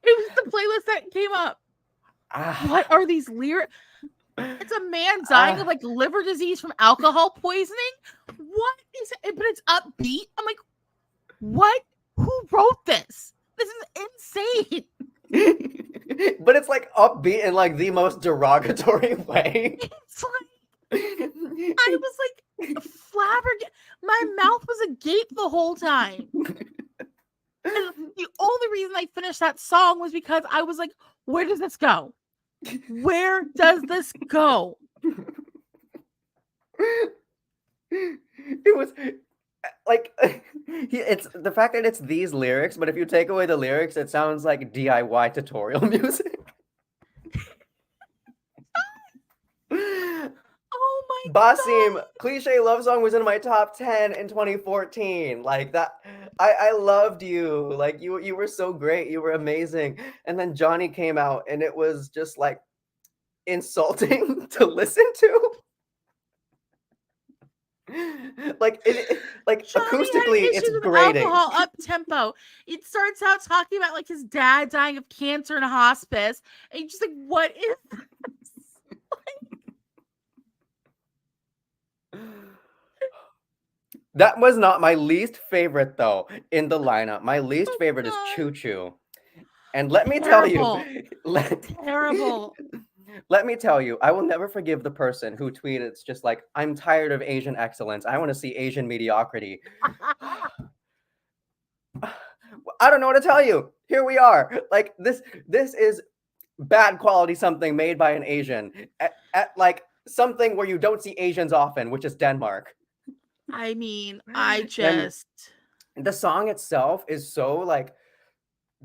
It was the playlist that came up. What are these lyrics? It's a man dying of like liver disease from alcohol poisoning. What is it? But it's upbeat. I'm like, what? Who wrote this? This is insane. But it's like upbeat in like the most derogatory way. It's like, I was like flabbergasted. My mouth was agape the whole time. And the only reason I finished that song was because I was like, where does this go? Where does this go? It was like, it's the fact that it's these lyrics, but if you take away the lyrics, it sounds like DIY tutorial music. Oh my Basim, God. Cliche Love Song was in my top 10 in 2014. Like that, I loved you. Like you were so great. You were amazing. And then Johnny came out and it was just like insulting to listen to. Like acoustically, it's grating. Alcohol up tempo. It starts out talking about like his dad dying of cancer in a hospice, and you're just like, what is this? That was not my least favorite though in the lineup. My least favorite is Choo Choo. And let me tell you, terrible. Let me tell you, I will never forgive the person who tweeted, it's just like, I'm tired of Asian excellence. I want to see Asian mediocrity. I don't know what to tell you. Here we are. Like this is bad quality something made by an Asian at like something where you don't see Asians often, which is Denmark. I mean, the song itself is so like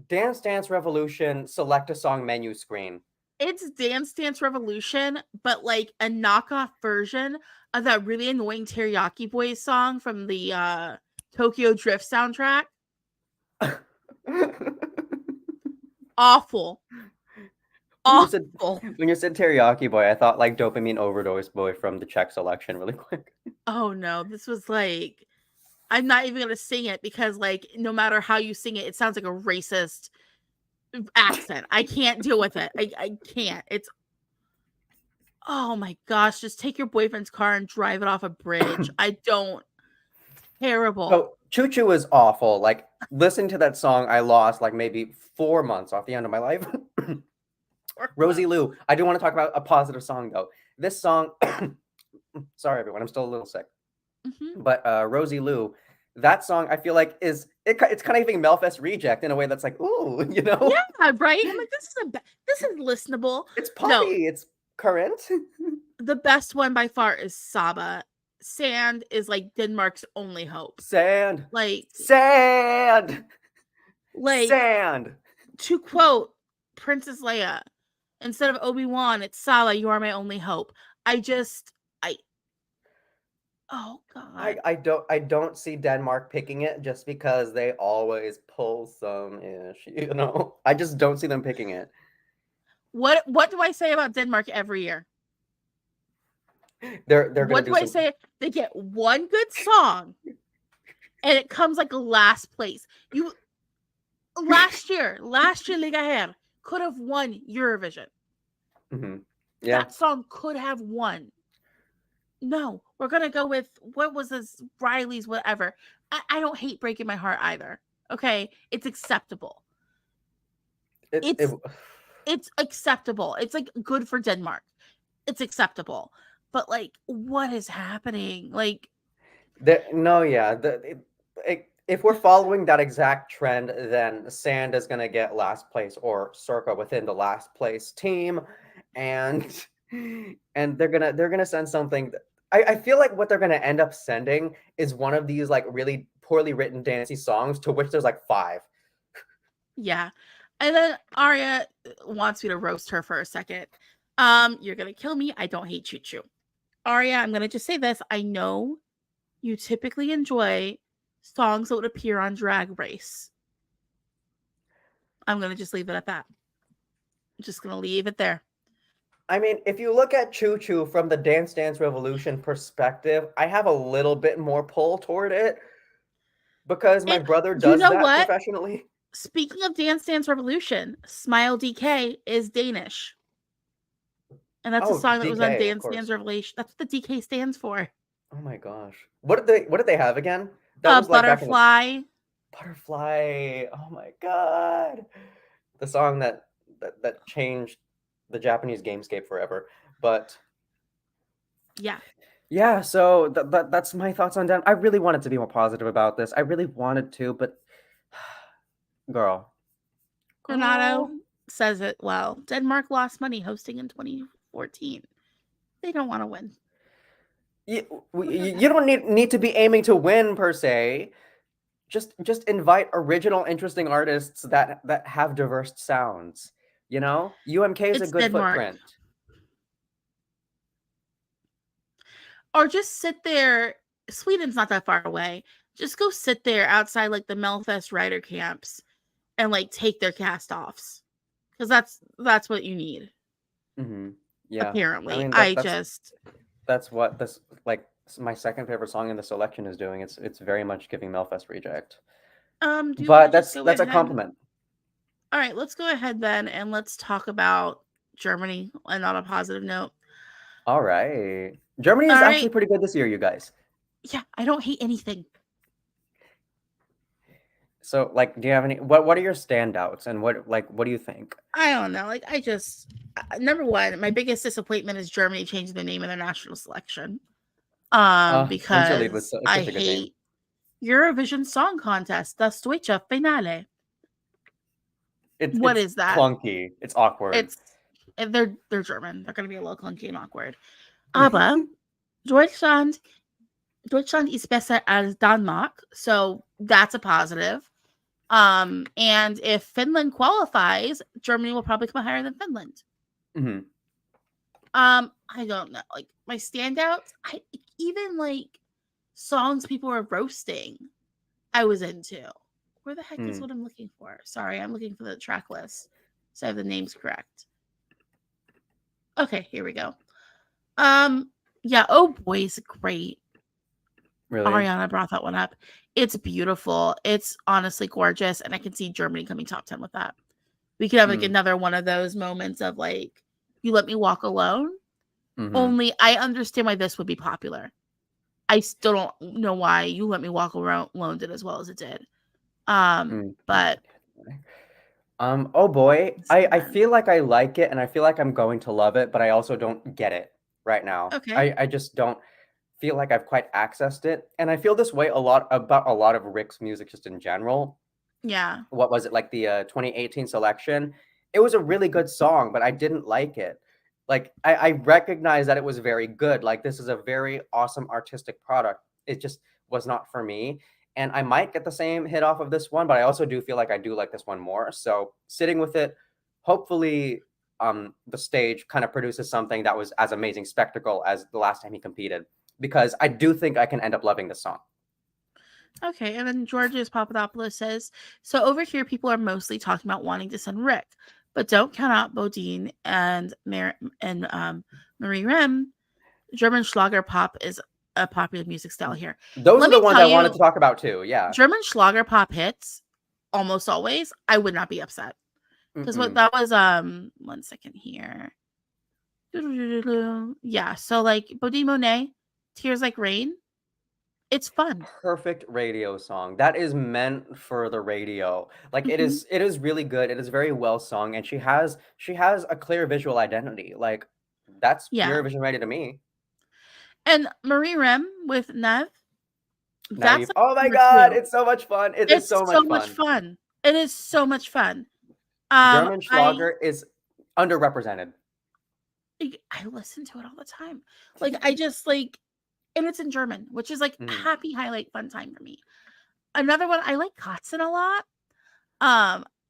Dance Dance Revolution select a song menu screen. It's Dance Dance Revolution, but like a knockoff version of that really annoying Teriyaki Boys song from the Tokyo Drift soundtrack. Awful. When you said Teriyaki Boy, I thought like Dopamine Overdose Boy from the Czech selection really quick. Oh no, this was like, I'm not even gonna sing it because like no matter how you sing it, it sounds like a racist accent. I can't deal with it. I can't. It's, oh my gosh, just take your boyfriend's car and drive it off a bridge. I don't. Terrible. So Choo Choo is awful. Like listening to that song, I lost like maybe 4 months off the end of my life. Rosie Lou. I do want to talk about a positive song though. This song, sorry everyone, I'm still a little sick. But Rosie Lou, that song I feel like it's kind of giving Melfest Reject in a way that's like, ooh, you know? Yeah, right. I'm like, this is listenable. It's poppy. It's current. The best one by far is Saba. Sand is like Denmark's only hope. Sand. Like sand. Like sand. To quote Princess Leia, instead of Obi-Wan, it's Saba, you are my only hope. Oh god. I don't see Denmark picking it just because they always pull some ish, you know. I just don't see them picking it. What do I say about Denmark every year? They're gonna what do I say? They get one good song and it comes like a last place. Last year Liga Hair could have won Eurovision. Mm-hmm. Yeah. That song could have won. No, we're gonna go with, what was this, Riley's whatever. I don't hate Breaking My Heart either. Okay, it's acceptable. It's acceptable. It's like good for Denmark. It's acceptable. But like, what is happening? Like, if we're following that exact trend, then Sand is gonna get last place or circa within the last place team, and they're gonna send something. I feel like what they're gonna end up sending is one of these like really poorly written dancey songs to which there's like 5. Yeah. And then Aria wants me to roast her for a second. You're gonna kill me. I don't hate Choo Choo. Aria, I'm gonna just say this. I know you typically enjoy songs that would appear on Drag Race. I'm gonna just leave it at that. I'm just gonna leave it there. I mean, if you look at Choo Choo from the Dance Dance Revolution perspective, I have a little bit more pull toward it because my brother does that professionally. Speaking of Dance Dance Revolution, Smile DK is Danish. And that's a song that was on Dance Dance Revolution. That's what the DK stands for. Oh my gosh. What did they have again? That was Butterfly. Butterfly. Oh my god. The song that changed the Japanese gamescape forever. But yeah, so that's my thoughts on Dan. I really wanted to be more positive about this. I really wanted to, but girl. Renato says it well. Denmark lost money hosting in 2014. They don't want to win. You don't need to be aiming to win per se. Just invite original, interesting artists that have diverse sounds. You know, UMK is a good footprint. Or just sit there. Sweden's not that far away. Just go sit there outside like the Melfest rider camps and like take their cast-offs, because that's what you need. Mm-hmm. Yeah. Apparently, I mean, that's what this, like, my second favorite song in the selection is doing. It's very much giving Melfest Reject. But that's a compliment. All right, let's go ahead then and let's talk about Germany, and on a positive note. All right. Germany is actually pretty good this year, you guys. Yeah, I don't hate anything. So, like, do you have any? What are your standouts, and what do you think? I don't know. Like, I just, number one, my biggest disappointment is Germany changing the name of their national selection. Because I hate Eurovision Song Contest, das deutsche Finale. What is that? Clunky. It's awkward. They're German. They're gonna be a little clunky and awkward. Aber Deutschland ist besser als Denmark, so that's a positive. And if Finland qualifies, Germany will probably come higher than Finland. Mm-hmm. I don't know. Like, my standouts, even like songs people are roasting. I was into. Where the heck is Hmm. what I'm looking for? Sorry, I'm looking for the track list, so I have the names correct. Okay, here we go. Yeah, Oh Boy is great. Really? Ariana brought that one up. It's beautiful. It's honestly gorgeous, and I can see Germany coming top 10 with that. We could have like Hmm. another one of those moments of like, You Let Me Walk Alone. Mhm. Only I understand why this would be popular. I still don't know why You Let Me Walk Alone did as well as it did. Mm. But Oh boy, I then- feel like I like it, and I feel like I'm going to love it, but I also don't get it right now. okay. I just don't feel like I've quite accessed it, and I feel this way a lot about a lot of Rick's music just in general. Yeah. What was it, like the 2018 selection? It was a really good song, but I didn't like it. Like I recognize that it was very good. Like this is a very awesome artistic product. It just was not for me. And I might get the same hit off of this one, but I also do feel like I do like this one more. So sitting with it, hopefully the stage kind of produces something that was as amazing spectacle as the last time he competed. Because I do think I can end up loving the song. Okay, and then Georgios Papadopoulos says, so over here people are mostly talking about wanting to send Rick, but don't count out Bodine and Marie Rem. German Schlager pop is a popular music style here. Those Let are the me ones tell I wanted you, to talk about too. Yeah. German Schlager pop hits almost always. I would not be upset because what Mm-mm. that was. 1 second here. Yeah, so like Bodine Monet, Tears Like Rain. It's fun. Perfect radio song. That is meant for the radio. Like Mhm. it is really good. It is very well sung, and she has a clear visual identity. Like that's Yeah, Eurovision ready to me. and Marie Rem with Nev. That's Naive. a Oh my number god, two. it's so much fun. It is It's so so much much fun. fun. It is so much fun. German I Schlager is underrepresented. I listen to it all the time. Like I just like, and it's in German, which is like Mhm. happy highlight fun time for me. Another one I like Katzen a lot.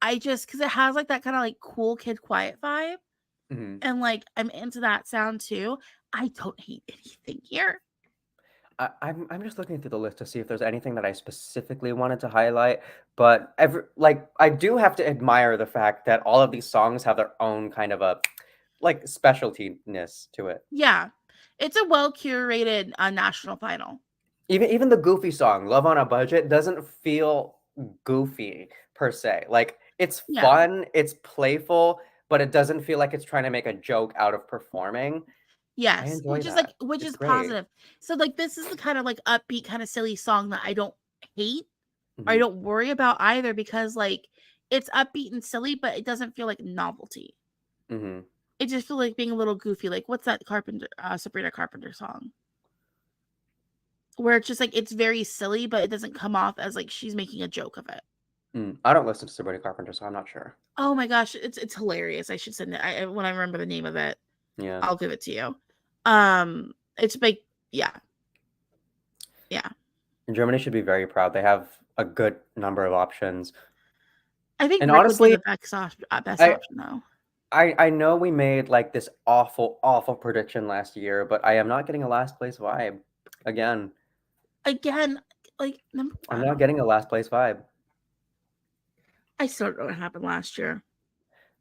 I just because it has like that kind of like cool kid quiet vibe, Mhm. and like I'm into that sound too. I don't hate anything here. I'm just looking through the list to see if there's anything that I specifically wanted to highlight, but I do have to admire the fact that all of these songs have their own kind of a like specialtiness to it. Yeah, it's a well curated national final. Even the goofy song, Love on a Budget, doesn't feel goofy per se. Like it's Yeah. fun, it's playful, but it doesn't feel like it's trying to make a joke out of performing. I Yes, enjoy like that. which It's is great. positive. So like this is the kind of like upbeat kind of silly song that I don't hate or I Mhm. don't worry about either because like it's upbeat and silly, but it doesn't feel like novelty. Mhm. It just feels like being a little goofy. Like what's that Sabrina Carpenter song? Where it's just like it's very silly, but it doesn't come off as like she's making a joke of it. I don't listen to Sabrina Carpenter, so I'm not sure. Oh my gosh, it's hilarious. I should send it. When I remember the name of it, Yeah. I'll give it to you. It's like yeah, yeah. Germany should be very proud. They have a good number of options. I think And Rick would be honestly, the best I option though. I know we made like this awful prediction last year, but I am not getting a last place vibe. Again, Again, like number I'm one, not getting a last place vibe. I still don't know what happened last year.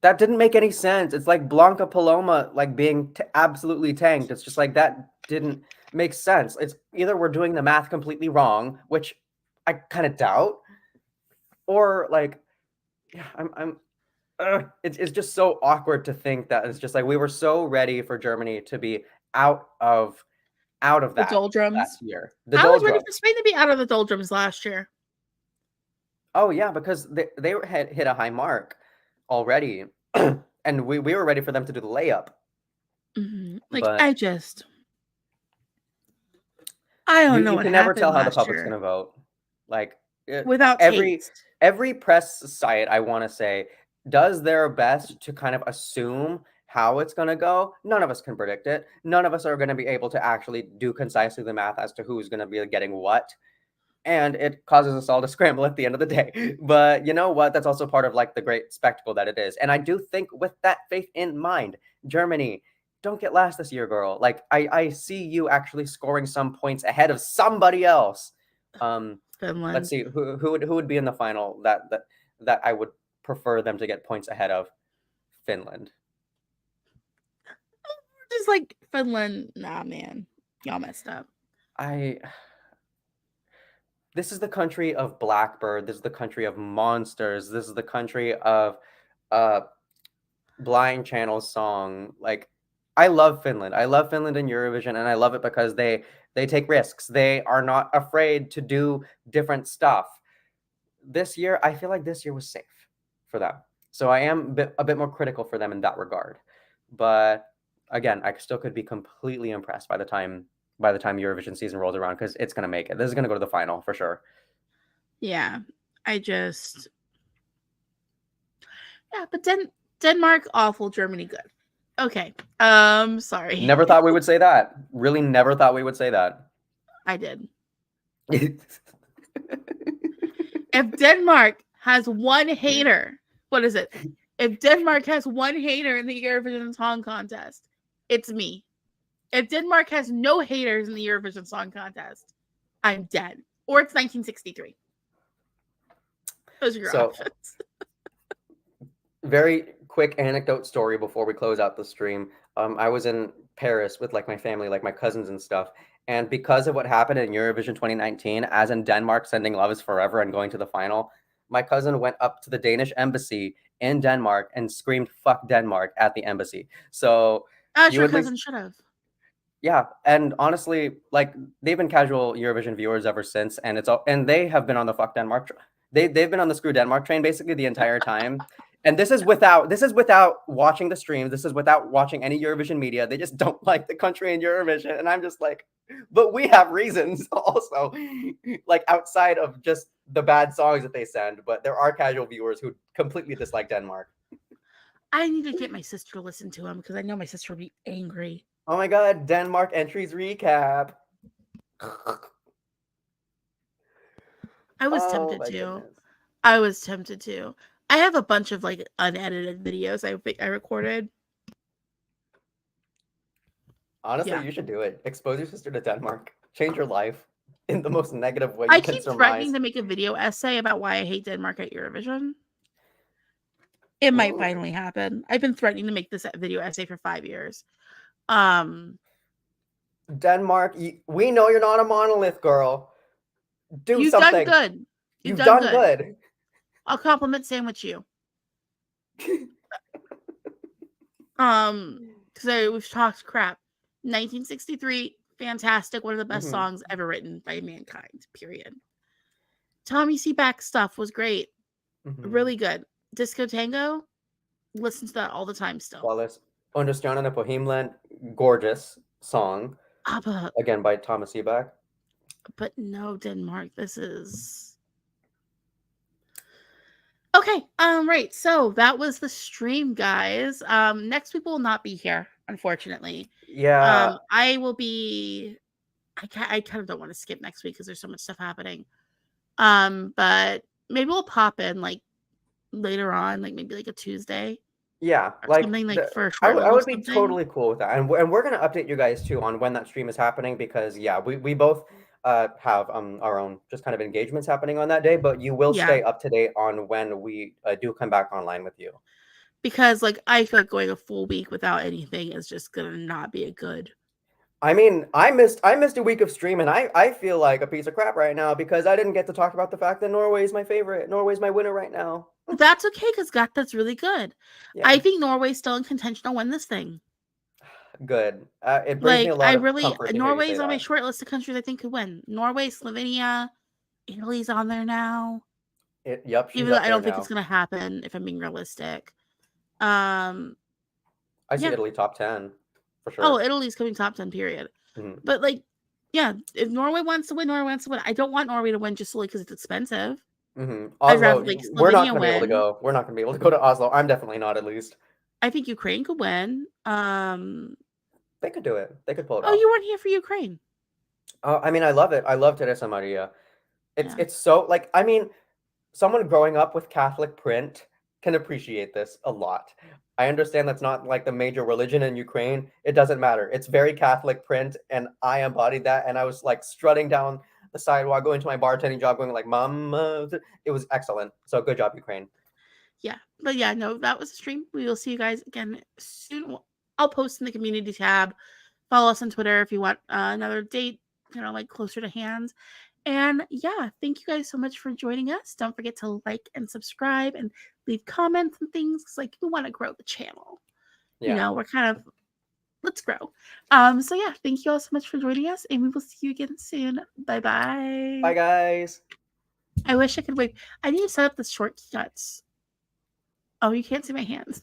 That didn't make any sense. It's like Blanca Paloma like being absolutely tanked. It's just like that didn't make sense. It's either we're doing the math completely wrong, which I kind of doubt, or like yeah, I'm it's just so awkward to think that it's just like we were so ready for Germany to be out of The that doldrums. last year. The I was ready doldrums. for Spain to be out of the doldrums last year. Oh yeah, because had hit a high mark already, and we were ready for them to do the layup. Like But I don't know you what can never happened tell how the last public's year gonna vote. Like without every taste. press site, I want to say, does their best to kind of assume how it's going to go. None of us can predict it. None of us are going to be able to actually do concisely the math as to who's going to be getting what. And it causes us all to scramble at the end of the day. But you know what? That's also part of like the great spectacle that it is. And I do think with that faith in mind, Germany, don't get last this year, girl. Like I see you actually scoring some points ahead of somebody else. Finland. Let's see who would be in the final that I would prefer them to get points ahead of. Finland. Just like Finland, nah, man, y'all messed up. This is the country of Blackbird. This is the country of monsters. This is the country of Blind Channel song. Like, I love Finland. I love Finland in Eurovision, and I love it because they take risks. They are not afraid to do different stuff. This year, I feel like this year was safe for them. So I am a bit more critical for them in that regard. But again, I still could be completely impressed by the time Eurovision season rolls around, because it's going to make it. This is going to go to the final for sure. Yeah, but Denmark awful, Germany good. Okay. Sorry. Never thought we would say that. Really never thought we would say that. I did. If Denmark has one hater, what is it? If Denmark has one hater in the Eurovision Song Contest, it's me. If Denmark has no haters in the Eurovision Song Contest, I'm dead. Or it's 1963. Those are your options. Very quick anecdote story before we close out the stream. I was in Paris with like my family, like my cousins and stuff. And because of what happened in Eurovision 2019, as in Denmark sending Love is Forever and going to the final, my cousin went up to the Danish embassy in Denmark and screamed "fuck Denmark" at the embassy. So your cousin should have. Yeah, and honestly, like, they've been casual Eurovision viewers ever since, and they have been on the fuck Denmark. They've been on the screw Denmark train basically the entire time. And this is without watching the streams. This is without watching any Eurovision media. They just don't like the country in Eurovision, and I'm just like, but we have reasons also, like, outside of just the bad songs that they send. But there are casual viewers who completely dislike Denmark. I need to get my sister to listen to him because I know my sister will be angry. Oh my god, Denmark entries recap. I was tempted to. I was tempted to. I have a bunch of like unedited videos I recorded. Honestly, you should do it. Expose your sister to Denmark. Change your life in the most negative way I you can keep surmise. threatening to make a video essay about why I hate Denmark at Eurovision. It might finally happen. I've been threatening to make this video essay for 5 years. Denmark, we know you're not a monolith, girl. You've something. Done good. You've done good. I'll compliment sandwich you. Because we've talked crap. 1963, fantastic. One of the best songs ever written by mankind, period. Tommy Seaback stuff was great. Really good. Disco Tango, listen to that all the time still. Flawless. Understanding the Bohemian, gorgeous song. Again by Thomas Seaback. But no, Denmark, this is... Okay, right. So that was the stream, guys. Next week will not be here, unfortunately. Yeah. I will be... I kind of don't want to skip next week because there's so much stuff happening. But maybe we'll pop in like later on, like maybe like a Tuesday. Yeah, like something like for a short I would be totally cool with that, and we're gonna update you guys too on when that stream is happening, because yeah, we both have our own just kind of engagements happening on that day, but you will stay up to date on when we do come back online with you. Because like I feel like going a full week without anything is just gonna not be a good. I mean, I missed a week of stream, and I feel like a piece of crap right now because I didn't get to talk about the fact that Norway is my favorite. Norway's my winner right now. That's okay, because that's really good. Yeah. I think Norway's still in contention to win this thing. Good. It brings me a lot of comfort. Norway's on my short list of countries I think could win. Norway, Slovenia, Italy's on there now. Yep. Even though I don't think it's gonna happen, if I'm being realistic. I see Italy top 10 for sure. Oh, Italy's coming top 10, period. But like, yeah, if Norway wants to win, Norway wants to win. I don't want Norway to win just solely because it's expensive. Oslo, we're not going to be able to go. We're not going to be able to go to Oslo. I'm definitely not, at least. I think Ukraine could win. They could do it. They could pull it off. Oh, you weren't here for Ukraine. I mean, I love it. I love Teresa Maria. It's so, like, I mean, someone growing up with Catholic print can appreciate this a lot. I understand that's not like the major religion in Ukraine. It doesn't matter. It's very Catholic print, and I embodied that. And I was like strutting down the sidewalk, going to my bartending job, going like, Mama. It was excellent. So good job, Ukraine. Yeah. But yeah, no, that was the stream. We will see you guys again soon. I'll post in the community tab. Follow us on Twitter if you want another date, like closer to hand. And yeah, thank you guys so much for joining us. Don't forget to like and subscribe and leave comments and things. Like, we want to grow the channel. Yeah. We're kind of, let's grow. So yeah, thank you all so much for joining us, and we will see you again soon. Bye-bye. Bye, guys. I wish I could wait. I need to set up the shortcuts. Oh, you can't see my hands.